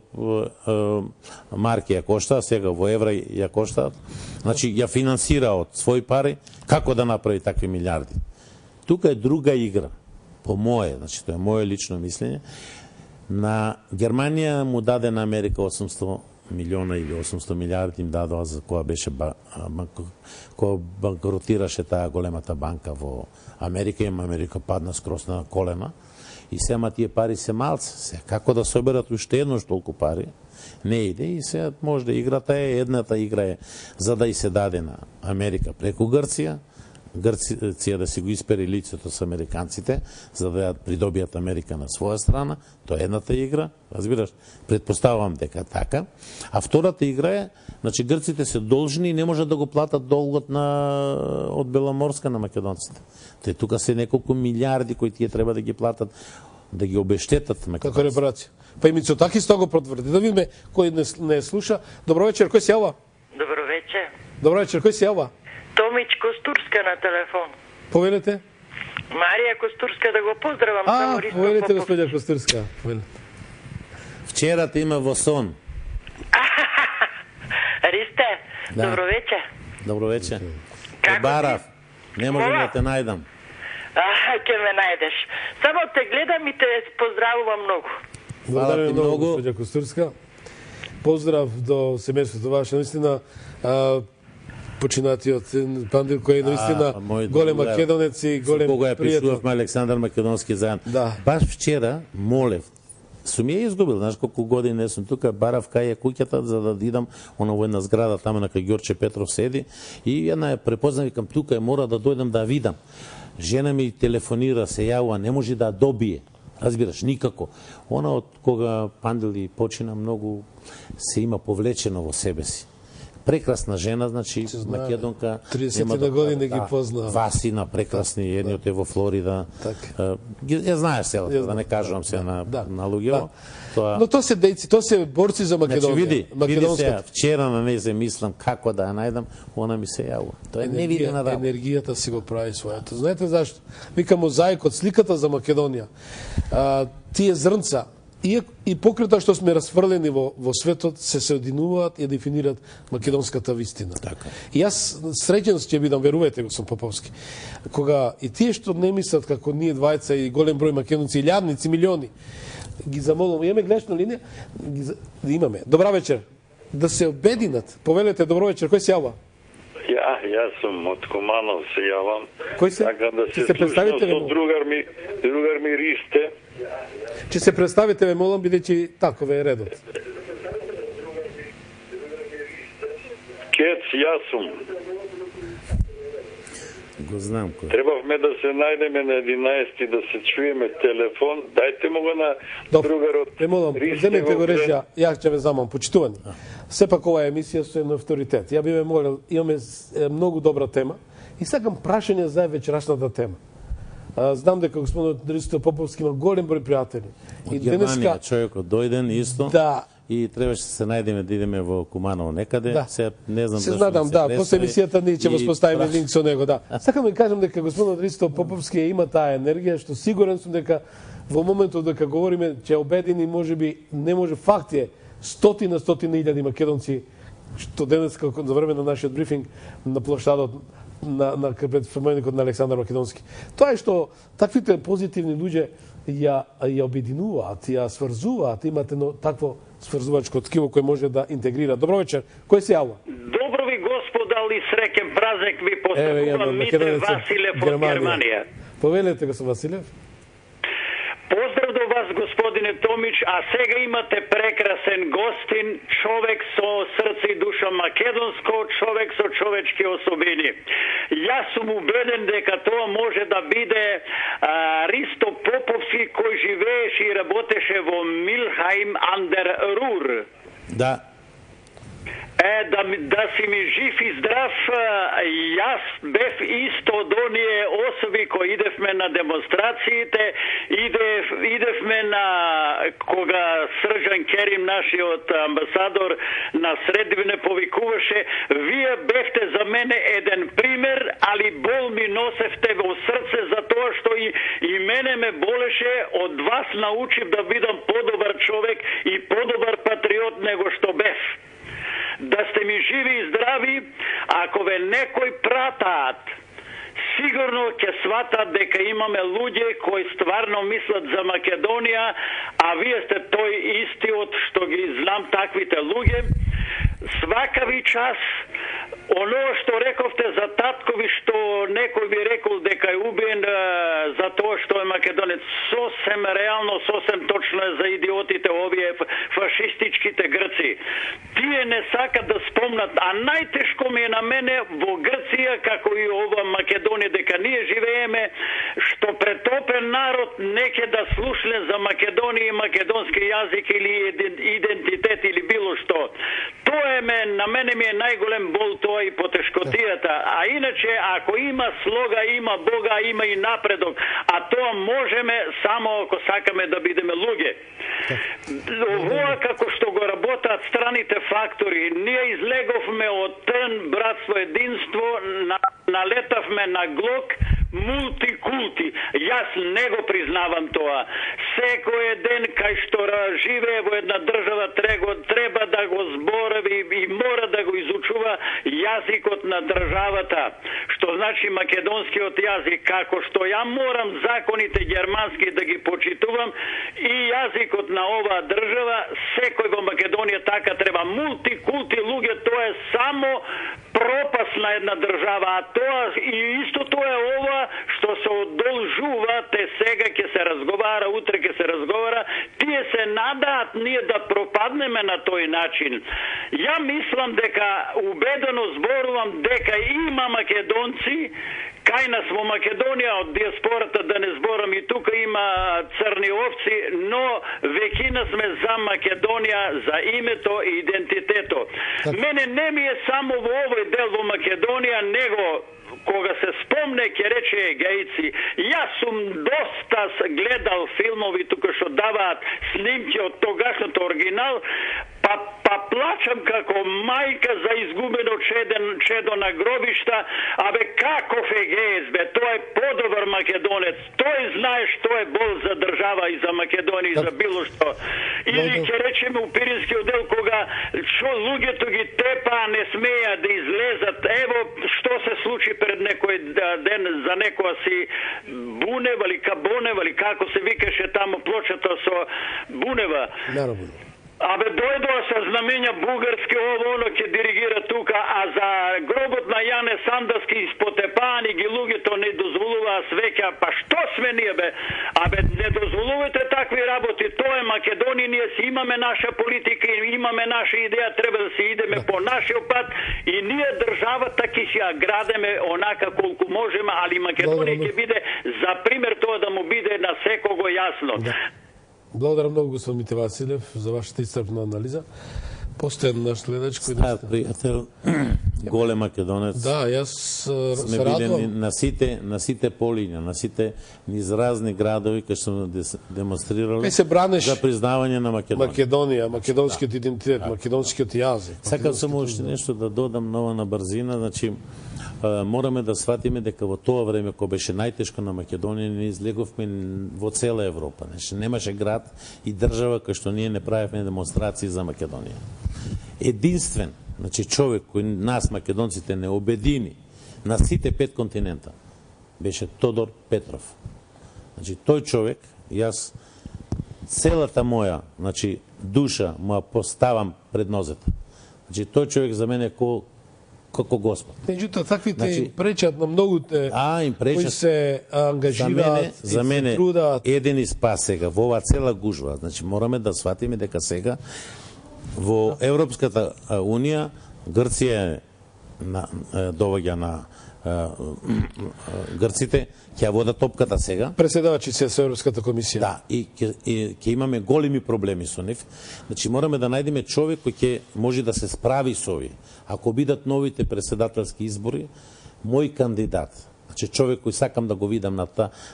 марки ја кошта, сега во евра ја кошта, значи ја финансира од своји пари, како да направи такви милиарди. Тука е друга игра, по мое, значи тоа е мое лично мислење. На Германија му даде на Америка 800 милиона или 800 милиарди им дадоа за која беше која банкротираше таа големата банка во Америка, и Америка падна скрос на колена. И сема тие пари се малце. Како да соберат уште еднош толку пари, не иде. И сега може да играта е, едната игра е за да и се даде на Америка преку Грција, Грција да си го испери лицето с американците, за да ја придобијат Америка на своја страна. Тоа е едната игра, разбираш, предпоставувам дека така. А втората игра е, значи грците се должни и не можат да го платат долгот од Беломорска на македонците. Те тука се неколку милиарди кои тие треба да ги платат, да ги обештетат македонците. Како репарација. Па и Мицотакис тоа го потврди. Да видиме кој не слуша. Добро вечер, кој се јава? Добро вечер. Добро вечер, кој се јава? Томич Костурска на телефон. Повелете? Марија Костурска, да го поздравам. Повелете, господја Костурска. Вчера те има во сон. Ристе, да. Добро вечер. Добро вечер. Барав, не можам да те најдам. Ке ме најдеш. Само те гледам и те поздравувам многу. Благодарам многу, господја Костурска. Поздрав до семејството ваше. Наистина, починатиот Пандил, кој е наистина голем македонец и голем пријател. Кога ја пишувавме Александар Македонски заедно. Да. Баш вчера молев, сум ја изгубил, знаеш колку години не сум тука, барав кај е куќата за да идам, она во една зграда тamo на кај Ѓорче Петров седи и една ја препознав, викам тука е, мора да дојдам да видам. Жена ми телефонира, се јавува, не може да добие. Разбираш, никако. Она од кога Пандил почина многу се има повлечено во себе си. Прекрасна жена, значи, македонка. 30 години ги познава. Васина, прекрасни, едниот е во Флорида. Ја знаеш селата, да не кажувам се на луѓето. Но тоа се дејци, тоа се борци за Македонија. Види се, вчера на нејзе мислам како да ја најдам, она ми се јавува. Тоа е невидена работа. Енергијата си го прави своето. Знаете зашто? Вика мозаикот, сликата за Македонија. Тие зрнца И покрај тоа што сме расфрлени во светот, се соединуваат и дефинираат македонската вистина. Така. И јас среќен ќе бидам, верувате го, Поповски. Кога и тие што не мислат како ние двајца и голем број македонци, илјадници, милиони, ги замолувам, имаме гледачна линија, имаме. Добра вечер. Да се обединат. Повелете, добро вечер. Кој се јава? Јас сум од Куманов, се јавам. Кој се? Така да се представите слушам со другар ми Ристе. Че се представите, ве молам, бидејќи таков е редот. Кец, јас сум. Го знам кој. Требавме да се најдеме на 11 да се чуеме телефон. Дајте му го на другарот. Ве молам, земете го режија, јас ќе ве замам, почитувани. Сепак оваа емисија со едно авторитет. Ја би ве молил, имаме многу добра тема и сакам прашање за вечерашната тема. Знам дека господинот Ристо Поповски има голем број пријатели. Од Германија човекот дојден исто. Да. И требаше се најдеме да идеме во Куманово некаде. Да. Се не знам се надам, да, после емисијата ние ќе воспоставиме линк со него, да. Сакам да кажам дека господинот Ристо Поповски има таа енергија што сигурен сум дека во моментот дека говориме ќе обедини, можеби не може, факт е стотина илјади македонци што денес како за време на нашиот брифинг на площадот на пред споменикот на Александар Македонски. Тоа е што таквите позитивни луѓе ја обединуваат, ја сврзуваат, имате такво сврзувачко ткиво кој може да интегрира. Добро вечер. Кој се јавува? Добро ви господа, ли среќен празник ви поздравувам, Мите Василев од Германија. Повелете го со Василев. Поздрав до вас, господине Томич, а сега имате прекрасен гостин, човек со срце и душа македонско, човек со човечки особини. Јас сум убеден дека тоа може да биде Ристо Поповски, кој живееше и работеше во Милхайм андер Рур. Да. Да си ми жив и здрав, јас бев исто од оние особи кои идевме на демонстрациите, идевме на кога Срđan Керим, нашиот амбасадор на Средивне, повикуваше: вие бевте за мене еден пример, али бол ми носевте во срце, за тоа што и мене ме болеше, од вас научив да бидам подобар човек и подобар патриот него што бев. Да сте ми живи и здрави, ако ве некој пратаат, сигурно ќе сватат дека имаме луѓе кои стварно мислат за Македонија, а вие сте тој истиот што ги знам таквите луѓе. Свака ви час. Оно што рековте за таткови, што некој ви рекол дека е убиен за тоа што е македонец, сосем реално, сосем точно е за идиотите овие фашистичките Грци. Тие не сакат да спомнат, а најтешко ми е на мене во Грција, како и ова Македонија, дека ние живееме, што претопен народ неќе да слушне за Македонија и македонски јазик или идентитет или било што. Тоа на мене ми е најголем бол тоа и потешкотијата. А иначе, ако има слога, има Бога, има и напредок. А тоа можеме само ако сакаме да бидеме луѓе. Ова како што го работат страните фактори, ние излеговме од трн, братство, единство, налетавме на глок, мултикулти. Јас не го признавам тоа. Секој ден кај што живее во една држава треба да го зборави и мора да го изучува јазикот на државата. Што значи македонскиот јазик, како што ја морам законите германски да ги почитувам и јазикот на оваа држава, секој во Македонија така треба. Мултикулти луѓе, тоа е само пропаст на една држава, а тоа и исто тоа е ова што се одолжува, те сега ќе се разговара, утре ќе се разговара, тие се надаат ние да пропаднеме на тој начин. Ја мислам дека, убедено зборувам дека има македонци кај нас во Македонија, од диаспората да не зборам, и тука има црни овци, но веќина сме за Македонија, за името и идентитето. Мене не ми е само во овој дел во Македонија, него кога се спомне ќе рече гајци. Јас сум доста гледал филмови тука што даваат снимки од тогашното оригинал, Па плачам како мајка за изгубено чедо на гробишта, абе каков е ГС, бе, тој е подобар македонец, тој знае што е бол за држава и за Македонија и за било што. Или ќе речеме у Пиринскиот дел кога луѓето ги тепа, не смеја да излезат, ево што се случи пред некој ден за некоја си Бунева или Кабонева или како се викаше тамо плочата со Бунева. Абе дојдоа со знамења бугарски, ово оно ќе диригира тука, а за гробот на Јане Сандаски испотепани ги луѓето не дозволуваа свеќа, па што сме ние бе? Абе не дозволувате такви работи, тоа е Македонија, ние си имаме наша политика, имаме наша идеја, треба да се идеме по нашиот пат и ние државата ќе си ја градеме онака колку можеме, али Македонија ќе биде за пример тоа да му биде на секого јасно. Благодарам многу, господин Мите Василев, за вашата исцрпна анализа. Постојан наш гледач кој пријател, голем македонец. Да, јас се радувам. На сите полиња, на сите низ разни градови кај сме демонстрирали се бранеш за признавање на Македонија, македонскиот идентитет, македонскиот јазик. Сакам само уште нешто да додам нова на брзина, значи мораме да сватиме дека во тоа време кога беше најтешко на Македонија, ние излеговме во цела Европа. Значи немаше град и држава кај што ние не правевме демонстрации за Македонија. Единствен, значи човек кој нас македонците не обедини на сите 5 континента беше Тодор Петров. Значи тој човек, јас целата моја, значи душа му поставам пред нозете. Значи тој човек за мене како Господ. Меѓутоа, таквите им пречат на многуте кои се ангажираат за мене еден спас сега во оваа цела гужва. Значи мораме да сватиме дека сега во Европската Унија Грција доваѓа на грците, ќе вода топката сега. Преседавачи се со Европската комисија. Да, и ќе имаме големи проблеми со нив. Значи мораме да најдеме човек кој ќе може да се справи со овие. Ако бидат новите председателски избори, мој кандидат, значи човек кој сакам да го видам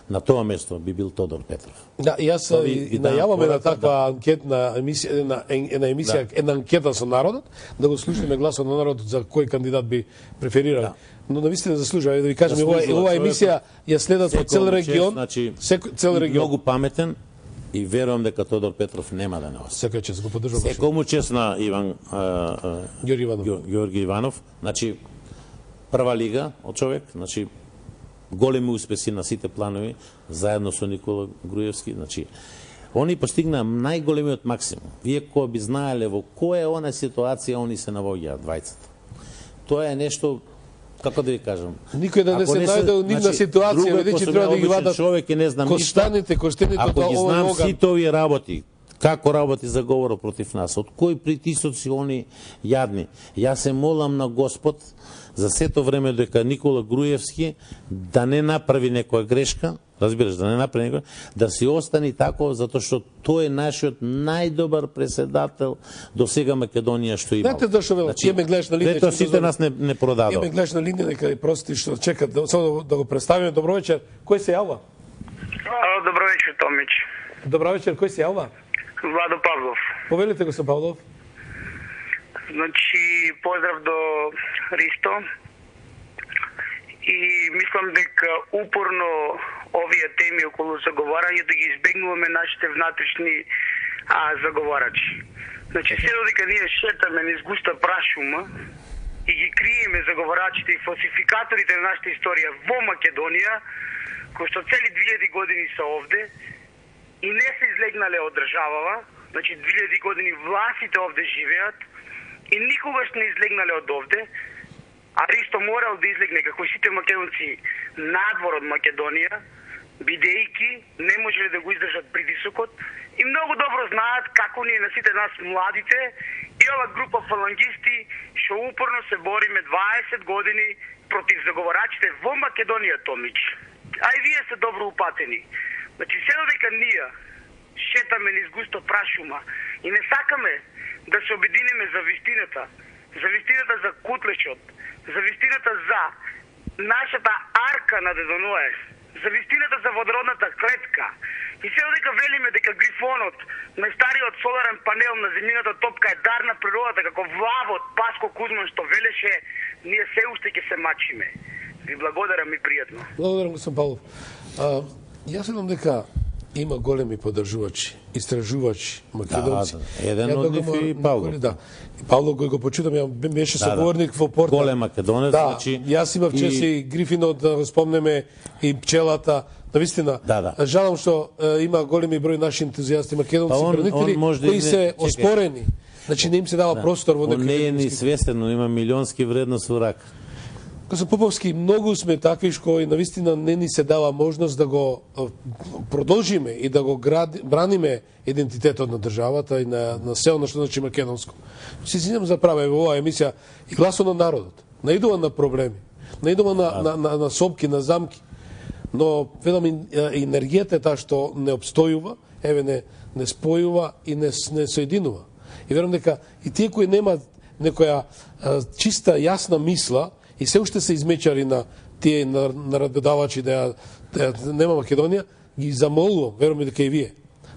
на тоа место би бил Тодор Петров. Да, јас најаваме на таква анкетна емисија, една анкета со народот, да го слушнеме гласот на народот за кој кандидат би преферирал. Да. Но навистина заслужува, да ви кажеме, ова емисија ја следат од цел регион, цел регион. Многу паметен и верувам дека Тодор Петров нема да не остане. Секој чест го поддржувам. Секому чест на Ѓорги Иванов, значи прва лига од човек, значи големи успеси на сите планови, заедно со Никола Груевски, значи они постигнаа најголемиот максимум. Вие кога би знаеле во која е она ситуација они се навоѓаат двајцата. Тоа е нешто, како да ви кажам, никој да не се најде во нивна ситуација, ведејќи треба да ги вадат човек и не знам коштаните, ако ги знам сите овие работи, како работи заговорот против нас, од кои притисоци они јадни. Јас се молам на Господ за сето време дека Никола Груевски да не направи некоја грешка, разбираш, да не направи некоја, да си остани тако, затоа што тој е нашиот најдобар председател до сега Македонија што има. Знаете зашто велам, ќе ме гледаш на линија. Ето сите нас не продадо. Ќе ме гледаш на линија, нека прости што чекат, само да го представиме. Добро вечер. Кој се јавува? Добро вечер, Томич. Добро вечер, кој се јавува? Владо Павлов. Повелите го се Павлов. Значи, поздрав до Ристо. И мислам дека упорно овие теми околу заговарањето ги избегнуваме нашите внатрешни заговарачи. Значи, се додека ние шетаме низ густа прашума и ги криеме заговарачите и фалсификаторите на нашата историја во Македонија, кои што цели 2000 години се овде и не се излегнале од државава, значи 2000 години властите овде живеат и никогаш не излегнале од овде, а Ристо морал да излегне како сите македонци надвор од Македонија, бидејќи не можеле да го издржат притисокот и многу добро знаат како ние на сите нас младите и ова група фалангисти што упорно се бориме 20 години против заговарачите во Македонија, Томич. А и вие сте добро упатени. Значи, се додека ние шетаме низ густо прашума и не сакаме да се обединиме за вистината за Кутлешот, за вистината за нашата арка на Дедо Ное, за вистината за водородната клетка. И се дека велиме дека грифонот, најстариот соларен панел на земјината топка е дар на природата, како влавот Паско Кузман што велеше, ние се уште ќе се мачиме. Ви благодарам и пријатно. Благодарам, господин Павлов. Јас следам дека има големи поддржувачи, истражувачи македонци. Еден од нив и Павлов. Да. И Павлов кој го почитам, ја беше соговорник во Порта. Голем македонец, значи. Јас имав чест и Грифинот да го спомнеме и пчелата. Навистина, жалам што има големи број наши ентузијасти македонци бранители кои се оспорени. Значи не им се дава простор во некој. Не е ни свестен, но има милионски вредност во рак. Господин Поповски, многу сме такви кои навистина не ни се дава можност да го продолжиме и да го браниме идентитетот на државата и на се оно што значи македонско. Се извинам за права во оваа емисија и гласот на народот. Наидува на проблеми, наидува на сопки, на замки. Но ведам енергијата е таа што не обстојува, не спојува и не соединува. И верам дека и тие кои немаат некоја чиста јасна мисла и се уште се измечари на тие наредбодавачи да нема Македонија, ги замолувам, верувам дека и вие,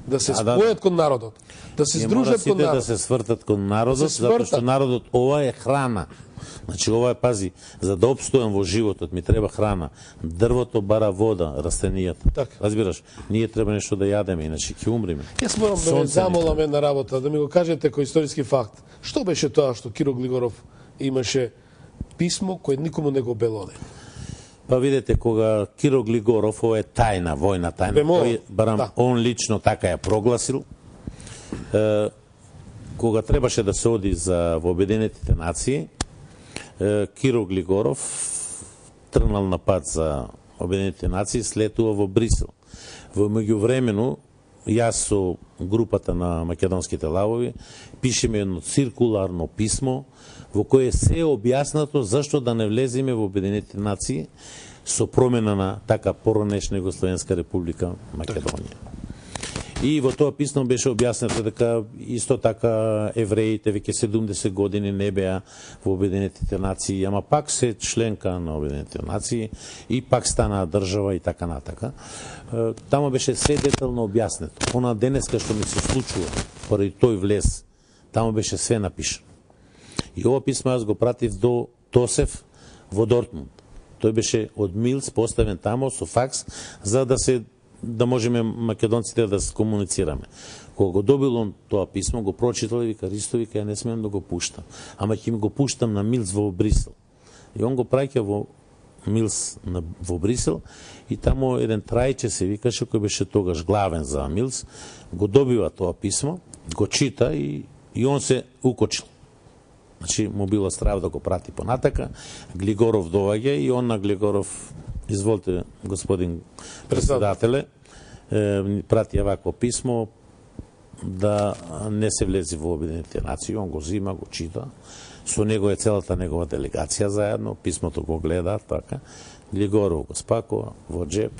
да се спојат кон народот, да се здружат кон народот. Да се свртат кон народот, затоа што народот ова е храна. Значи ова е, пази, за да обстојам во животот ми треба храна. Дрвото бара вода, растенијата. Так. Разбираш, ние треба нешто да јадеме, иначе ќе умриме. Јас морам да ме замолам една работа, да ми го кажете кој историски факт. Што беше тоа што Киро Глигоров имаше писмо кој никому не го белоне? Па видете, кога Киро Глигоров, ова е тајна, војна тајна, тој барам он лично така ја прогласил, кога требаше да се оди во Обединетите нации, Киро Глигоров тргнал на пат за Обединетите нации, слетува во Брисел. Во меѓувремено, јас со групата на македонските лавови пишеме едно циркуларно писмо во кое се објаснато зашто да не влеземе во Обединетите нации со промена на така поранешна Југословенска република Македонија. И во тоа писмо беше објаснето дека исто така евреите веќе 70 години не беа во Обединетите нации, ама пак се членка на Обединетите нации и пак станаа држава и така натака. Тамо беше се детално објаснето. Она денеска што ми се случува, поради тој влез, тамо беше све напишано. И ова писмо јас го пратив до Тосев во Дортмунд. Тој беше од Милс поставен тамо со факс за да можеме македонците да се комуницираме. Кога го добил он тоа писмо, го прочитал и вика, Ристо, вика, ја не смеам да го пуштам. Ама ќе ми го пуштам на Милс во Брисел. И он го праќа во Милс во Брисел и тамо еден Трајче се викаше, кој беше тогаш главен за Милс, го добива тоа писмо, го чита и он се укочил. Значи, му било страв да го прати понатака, Глигоров доаѓа и он на Глигоров, изволте, господин председателе, прати вакво писмо да не се влези во Обединетите нации. Он го зима, го чита. Со него е целата негова делегација заедно. Писмото го гледа, така. Глигоров го спакува во джеп.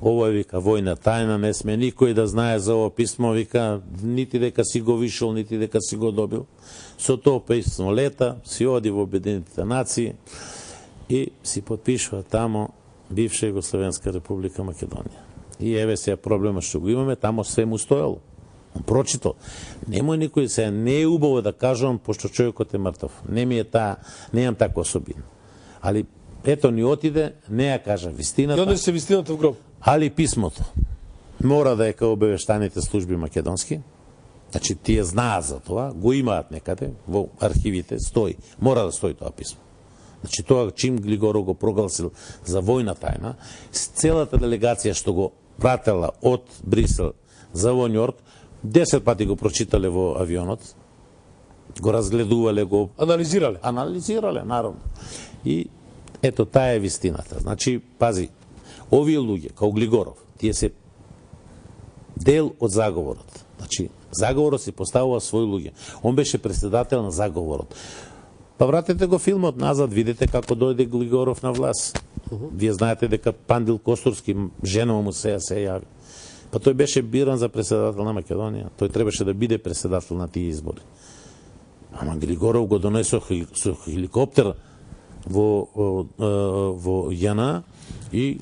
Ова е, вика, војна тајна, не сме никој да знае за ово писмо, вика, нити дека си го вишол, нити дека си го добил. Со тоа писмо лета, си оди во Обединетите нации и си подпишува тамо бивша Југословенска република Македонија. И еве сега проблема што го имаме, тамо све му стоело. Он прочитал. Немој никој сега, не е убаво да кажувам, пошто човекот е мртов. Не ми е немам таква особина. Али ето ни отиде, не ја кажа вистината. И онде се вистината в гроб. Али писмото мора да е кај обавештаните служби македонски. Значи тие знаат за тоа, го имаат некаде во архивите, стои. Мора да стои тоа писмо. Значи тоа чим Глигоров го прогласил за војна тајна, целата делегација што го пратела од Брисел за во Њорк, 10 пати го прочитале во авионот, го разгледувале, го анализирале, наравно. И ето таа е вистината. Значи, пази, овие луѓе, као Глигоров, тие се дел од заговорот. Значи, заговорот се поставува свој луѓе. Он беше председател на заговорот. Па вратете го филмот назад, видите како дојде Глигоров на власт. Вие знаете дека Пандил Костурски, жена му се јави. Па тој беше биран за председател на Македонија. Тој требаше да биде председател на тие избори. Ама Глигоров го донесо со хеликоптер во ЈНА и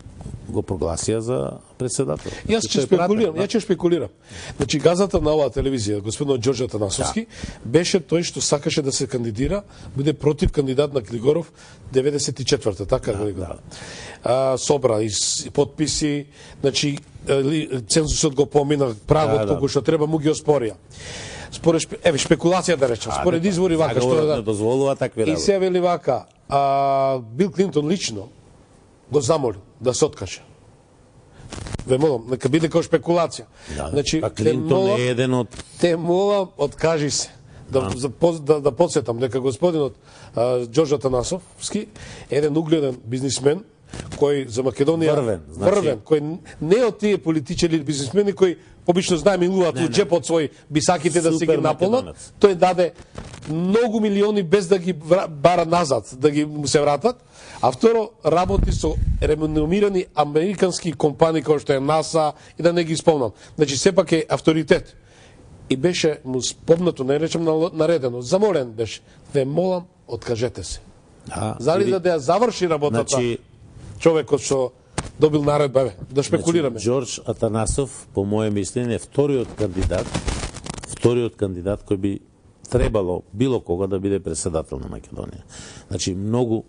го прогласија за председател. Јас ќе шпекулирам. Значи газата на оваа телевизија, господинот Ѓорѓе Атанасовски, беше тој што сакаше да се кандидира, биде против кандидат на Клигоров 94-та, така го. Собра и подписи, значи цензусот го помина, прагот колку што треба му ги оспорија. Според шпекулација да речем, според извори вака што не дозволува такви работи. И се вели вака, Бил Клинтон лично го замоли да се откаже. Ве молам, нека биде како шпекулација. Значи, Клинтон е еден од... Те молам, откажи се. Да подсетам дека господинот Ѓорѓе Атанасовски, еден угледен бизнисмен, кој за Македонија врвен, кој не од тие политичари или бизнисмени кои обично знаеме илуваат во џепот свој бисаките да се ги наполнат, тој даде многу милиони без да ги бара назад, да ги му се вратат, а второ работи со реномирани американски компании кои што е НАСА и да не ги спомнам. Значи сепак е авторитет. И беше му спомнато, не речем наредено, замолен беше, ве молам, откажете се. Зали да ја заврши работата, значи, човекот што добил наредба, да шпекулираме. Значи, Ѓорѓ Атанасов, по моје мислење, е вториот кандидат кој би требало било кога да биде председател на Македонија. Значи, многу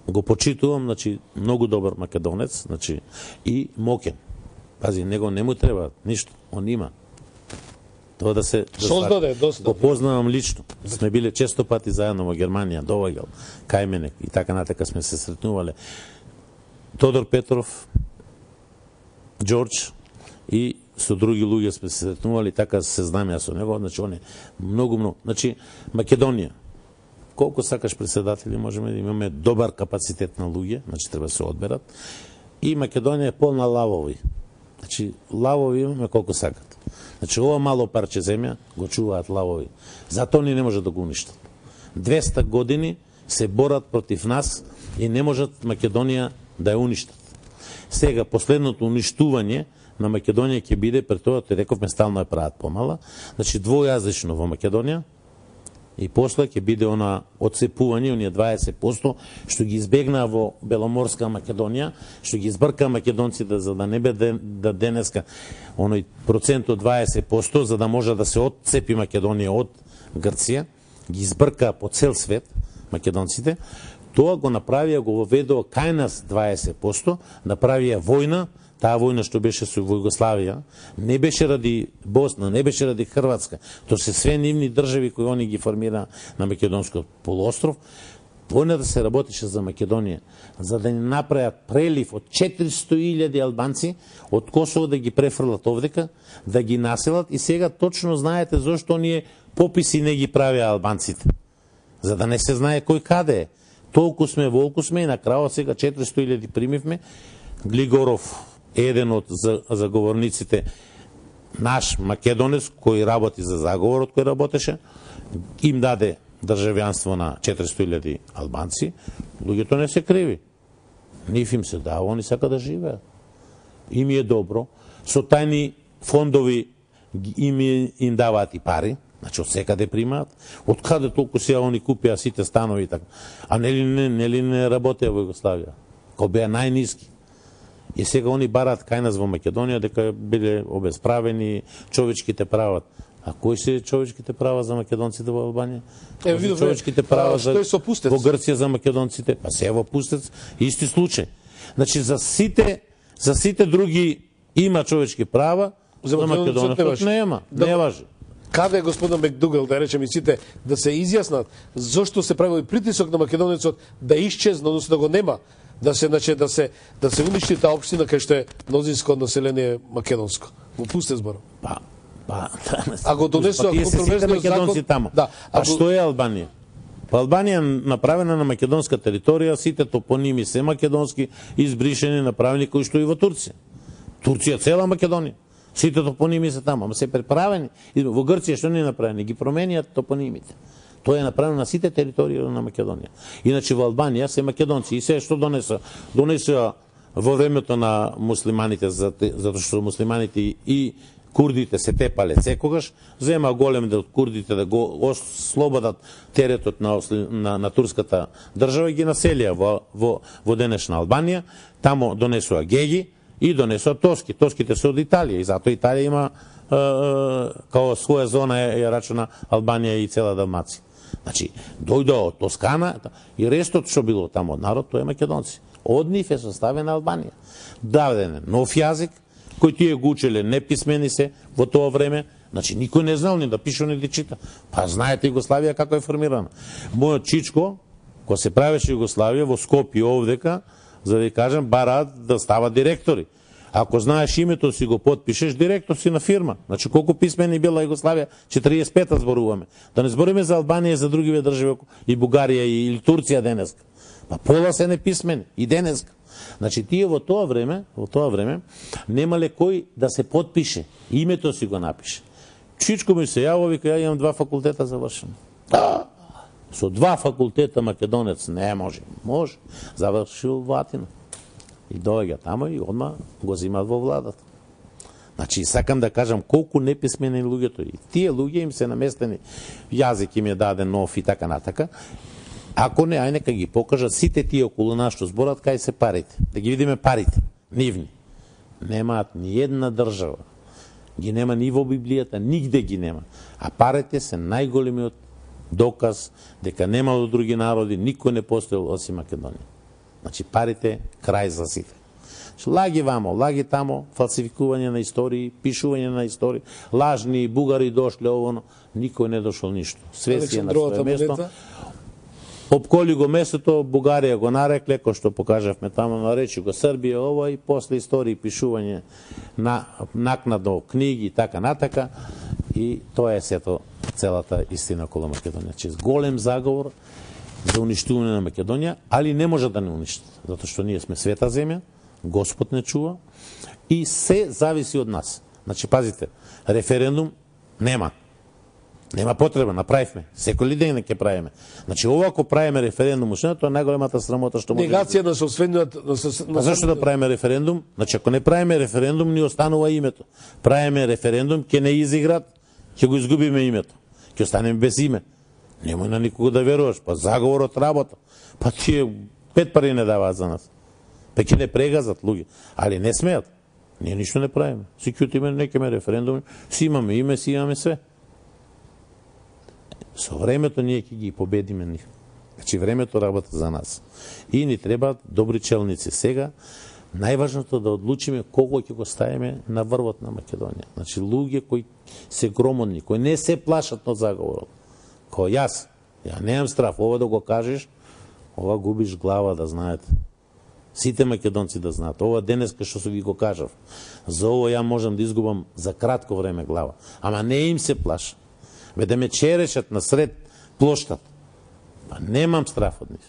го почитувам, значи, многу добар македонец, значи, и мокен. Пази, него не му треба ништо, он има. Тоа да се создаде доста. Го познавам лично. Сме биле често пати заедно во Германија, доаѓал, кај мене и така натака сме се сретнувале. Тодор Петров, Ѓорѓ и со други луѓе сме се сретнували, така се знам јас со него, значи он е многу. Значи Македонија, колку сакаш председатели, можеме да имаме добар капацитет на луѓе, значи треба да се одберат. И Македонија е полна лавови. Значи лавови имаме колку сакат. Значи ова мало парче земја го чуваат лавови. Затоа ни не можат да го уништат. 200 години се борат против нас и не можат Македонија да ја уништат. Сега последното уништување на Македонија ќе биде, пред тоа те рековме стално ја прават помала, значи двојазично во Македонија и после ќе биде она отцепување, оние 20% што ги избегнаа во Беломорска Македонија, што ги избрка македонците за да не биде да денеска оној процент од 20%, за да може да се отцепи Македонија од Грција, ги избрка по цел свет македонците. Тоа го направија, го воведоа кај нас 20%, направија војна. Таа војна што беше со Југославија не беше ради Босна, не беше ради Хрватска, тоа се све нивни држави кои они ги формира на Македонскиот полуостров. Војната се работеше за Македонија, за да ни направат прелив од 400.000 албанци од Косово да ги префрлат овдека, да ги населат и сега точно знаете зошто оние пописи не ги правеа албанците. За да не се знае кој каде е. Толку сме, волку сме и на крајот сега 400.000 примивме. Глигоров, еден од заговорниците, наш македонец кој работи за заговорот кој работеше, им даде државјанство на 400.000 албанци. Луѓето не се криви. Нив им се дава, они сака да живеат. Им е добро. Со тајни фондови им даваат и пари, значи од секаде примаат. Од каде толку сега они купија сите станови и така. А нели не работеа во Југославија? Кој беа најниски. И сега они бараат кај нас во Македонија дека биле обесправени човечките права. А кои се човечките права за македонците во Албанија? Човечките права во Грција за македонците? Па се во Пустец, исти случај. Значи за сите други има човечки права, за македонците нема, не важи. Каде е господин Макдугал, да речем и сите, да се изјаснат зошто се правил притисок на македонецот да исчезне, односно да го нема, да се уништи таа општина кај што е мнозинско население македонско. Во Пустец зборам. А го донесува контроверзниот закон тамо. Да, а што е Албанија? Па Албанија направена на македонска територија, сите топоними се македонски, избришени, направени кои што и во Турција. Турција цела Македонија. Сите топоними се тамо, ама се преправени. Во Грција што не направени? Ги промениат топонимите. Тоа е направено на сите територии на Македонија. Иначе во Албанија се македонци и се што донесува во времето на муслиманите, затоа што муслиманите и курдите се тепале секогаш, зема голем дел курдите да го ослободат теретот на турската држава и ги населија во денешна Албанија, тамо донесува геги и донесува тоски. Тоските се од Италија и затоа Италија има као своја зона е рачена Албанија и цела Далмација. Значи, дојде од Тоскана и рестот што било тамо од народ, тоа е македонци. Од нив е составена Албанија. Даден нов јазик, кој тие го учеле неписмени се во тоа време, значи никој не знал ни да пише ни да чита. Па знаете Југославија како е формирана. Мојот чичко, кога се правеше Југославија во Скопје овдека, за да ви кажам, бараат да стават директори. Ако знаеш името си го подпишеш, директор си на фирма. Значи колку писмени била Југославија, 45-та зборуваме. Да не збориме за Албанија и за другиве држави и Бугарија или Турција денеска. Па пола се неписмени и денеска. Значи тие во тоа време немале кој да се подпише, името си го напише. Чичко ми се јаво, вика, ја имам 2 факултета завршени. Со 2 факултета македонец не може. Може. Завршил во Атина. И доаѓа тамо и одма го зимат во владата. Значи, сакам да кажам колку неписмени луѓето. И тие луѓе им се наместени, јазик им е даден нов и така натака. Ако не, ај нека ги покажат сите тие околу нас што зборат кај се парите. Да ги видиме парите, нивни. Немаат ни една држава. Ги нема ни во Библијата, нигде ги нема. А парите се најголемиот доказ дека нема од други народи, никој не постоел осим Македонија. Значи парите крај за сите. Лаги вамо, лаги тамо, фалсификување на истории, пишување на истории, лажни бугари дошле овоно, никој не дошол ништо. Све си е на своје место. Обколи го местото, Бугарија го нарекле, кој што покажавме тамо, наречи го Србија ова и после истории пишување на накнадно книги и така натака, и тоа е сето целата истина околу Македонија. Чиз голем заговор за уништување на Македонија, али не може да не уништат, затоа што ние сме света земја, Господ не чува и се зависи од нас. Значи, пазите, референдум нема. Нема потреба, направивме. Секој ли ден ќе правиме. Значи, ова ако правиме референдум, тоа е најголемата срамота што може. Негација на соосведувањето. Па зашто да правиме референдум? Значи, ако не правиме референдум, ни останува името. Правиме референдум, ќе не изиграт, ќе го изгубиме името. Ќе останеме без име. Немој на никого да веруваш. Па заговорот работа. Па тие 5 пари не даваат за нас. Па ќе не прегазат луѓе. Али не смеат. Ние ништо не правиме. Си ќутиме, некеме референдум, си имаме име, си имаме све. Со времето ние ќе ги победиме нив. Значи времето работа за нас. И ни требаат добри челници. Сега најважното да одлучиме кого ќе го ставиме на врвот на Македонија. Значи луѓе кои се громодни, кои не се плашат од заговорот. Кој јас немам страф, ова да го кажеш, ова губиш глава, да знаете. Сите македонци да знаат. Ова денеска што ви го кажав. За ова ја можам да изгубам за кратко време глава. Ама не им се плаша. Ве да ме черешат на сред плоштат. Па немам страф од нив.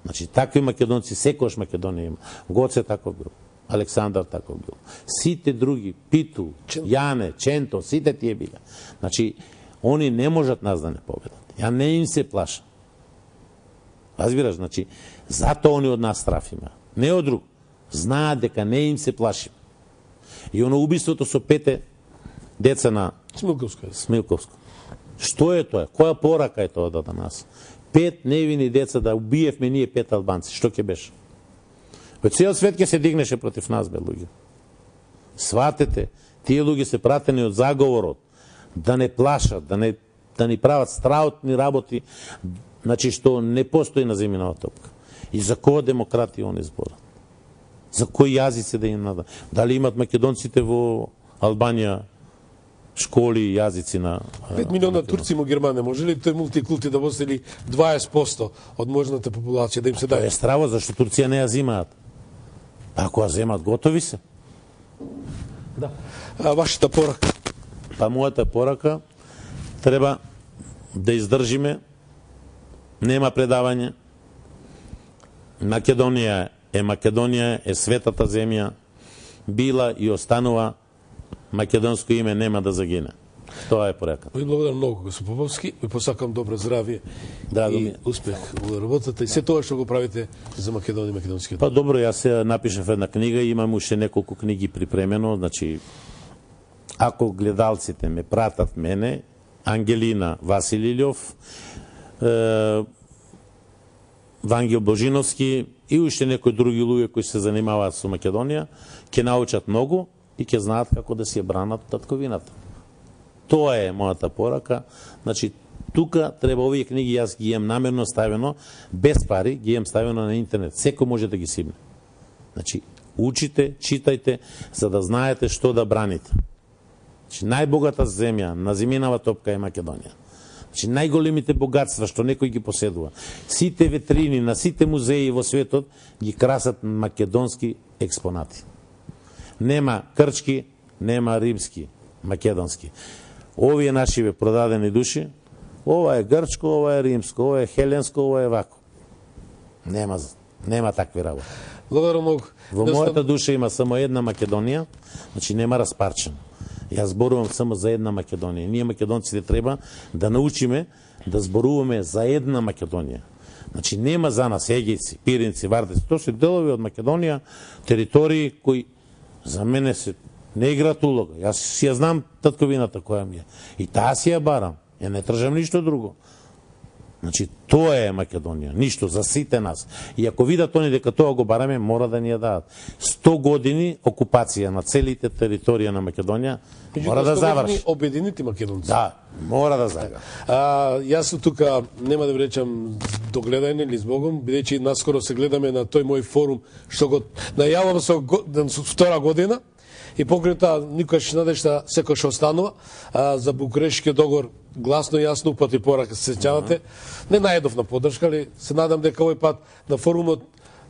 Значи, такви македонци, секојаш Македонија има. Гоце таков бил. Александар таков бил. Сите други, Питу, Јане, Ченто, сите тие биле. Значи, они не можат нас да не победат. Ја не им се плаша. Разбираш, значи, затоа они од нас страф има. Не од друг. Знаат дека не им се плашим. И оно убиството со 5 деца на Смилковско. Што е тоа? Која порака е тоа да нас? 5 невини деца да убиевме ние 5 албанци. Што ќе беше? Во цел свет ќе се дигнеше против нас, бе, луѓе. Сватете, тие луѓе се пратени од заговорот, да не плашат, да ни прават страутни работи, значи што не постои на земјината топка. И за која демократија они зборат? За кои јазици да им надам? Дали имат македонците во Албанија школи и јазици на 5 милиона турци во Германија, може ли тој мултикулти да возели 20% од можната популација да им се даде? Тоа е страво, зашто Турција не ја зимаат. Ако ја земат, готови се. Да. Вашата порака? Па мојата порака треба да издржиме, нема предавање. Македонија е светата земја, била и останува, македонско име нема да загине. Тоа е пораката. Ви благодарам многу, господин Поповски. Ви посакам добро здравје и успех во работата и се тоа што го правите за Македонија и македонскиот. Па добро, јас се напишав една книга, имам уште неколку книги припремено, значи ако гледалците ме пратат мене, Ангелина Василилјов, Вангел Божиновски и уште некои други луѓе кои се занимаваат со Македонија, ќе научат многу и ќе знаат како да си ја бранат татковината. Тоа е мојата порака. Значи, тука треба овие книги, јас ги имам намерно ставено, без пари, ги имам ставено на интернет. Секој може да ги сибне. Значи, учите, читајте, за да знаете што да браните. Значи, најбогата земја на земјинава топка е Македонија. Значи, најголемите богатства што некој ги поседува. Сите витрини на сите музеи во светот ги красат македонски експонати. Нема крчки, нема римски, македонски. Овие нашиве продадени души, ова е грчко, ова е римско, ова е хеленско, ова е вако. Нема такви работи. Благодарам многу. Во мојата душа има само една Македонија, значи нема распарчен. Јас зборувам само за една Македонија. Ние македонците треба да научиме да зборуваме за една Македонија. Значи нема за нас Егејци, Пиринци, Вардеци, тоа се делови од Македонија, територии кои за мене се не играат улога. Јас си ја знам татковината која ми е. И таа си ја барам. Ја не тржам ништо друго. Значи, тоа е Македонија, ништо за сите нас. И ако видат они дека тоа го бараме, мора да ни ја дадат. 100 години окупација на целите територија на Македонија, мора да заврши. Обединети македонци. Да, мора да заврши. Јас тука нема да ви речам до гледање или збогом, бидејќи наскоро се гледаме на тој мој форум што го најавам со втора година. И покрај тоа никогаш надежда секој останува за Букурешкиот договор гласно и јасно упати порака, се сеќавате. Не најдов на поддршка, али се надам дека овој пат на форумот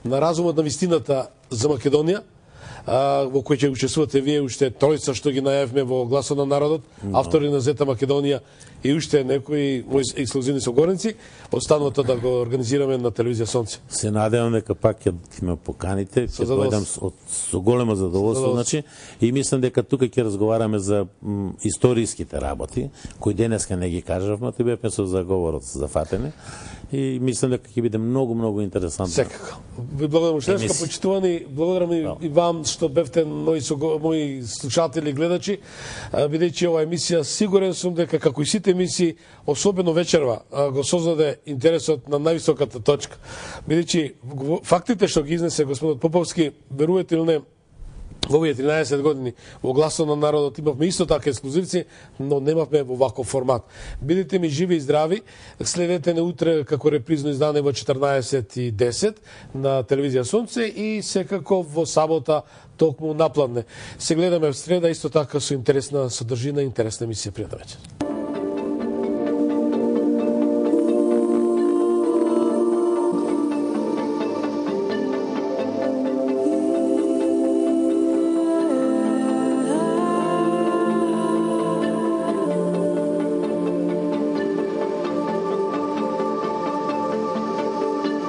на разумот на вистината за Македонија, во кој ќе учествувате вие уште тројца што ги најавме во Гласот на народот, автори на Зета Македонија и уште некои мои ексклузивни согорници, останалото да го организираме на телевизија Сонце. Се надевам дека пак ќе ме поканите, ќе дојдам со големо задоволство, значи, и мислам дека тука ќе разговараме за историските работи, кои денеска не ги кажавме, ти бевме со заговорот за фатене. И мислам дека ќе биде многу интересантно. Секако. Ви благодарам уште еднаш, почитувани, благодарам и вам што бевте мои слушатели и гледачи, бидејќи оваа емисија сигурен сум дека како и сите емисии, особено вечерва, го создаде интересот на највисоката точка. Бидејќи фактите што ги изнесе господот Поповски, верувате или не, во овие 13 години во Гласот на народот имавме исто така ексклузивци, но немавме во ваков формат. Бидете ми живи и здрави, следете не утре како репризно издание во 14:10 на телевизија Сонце и секако во сабота токму напладне. Се гледаме в среда исто така со интересна содржина и интересна емисија. Пријатна вечер.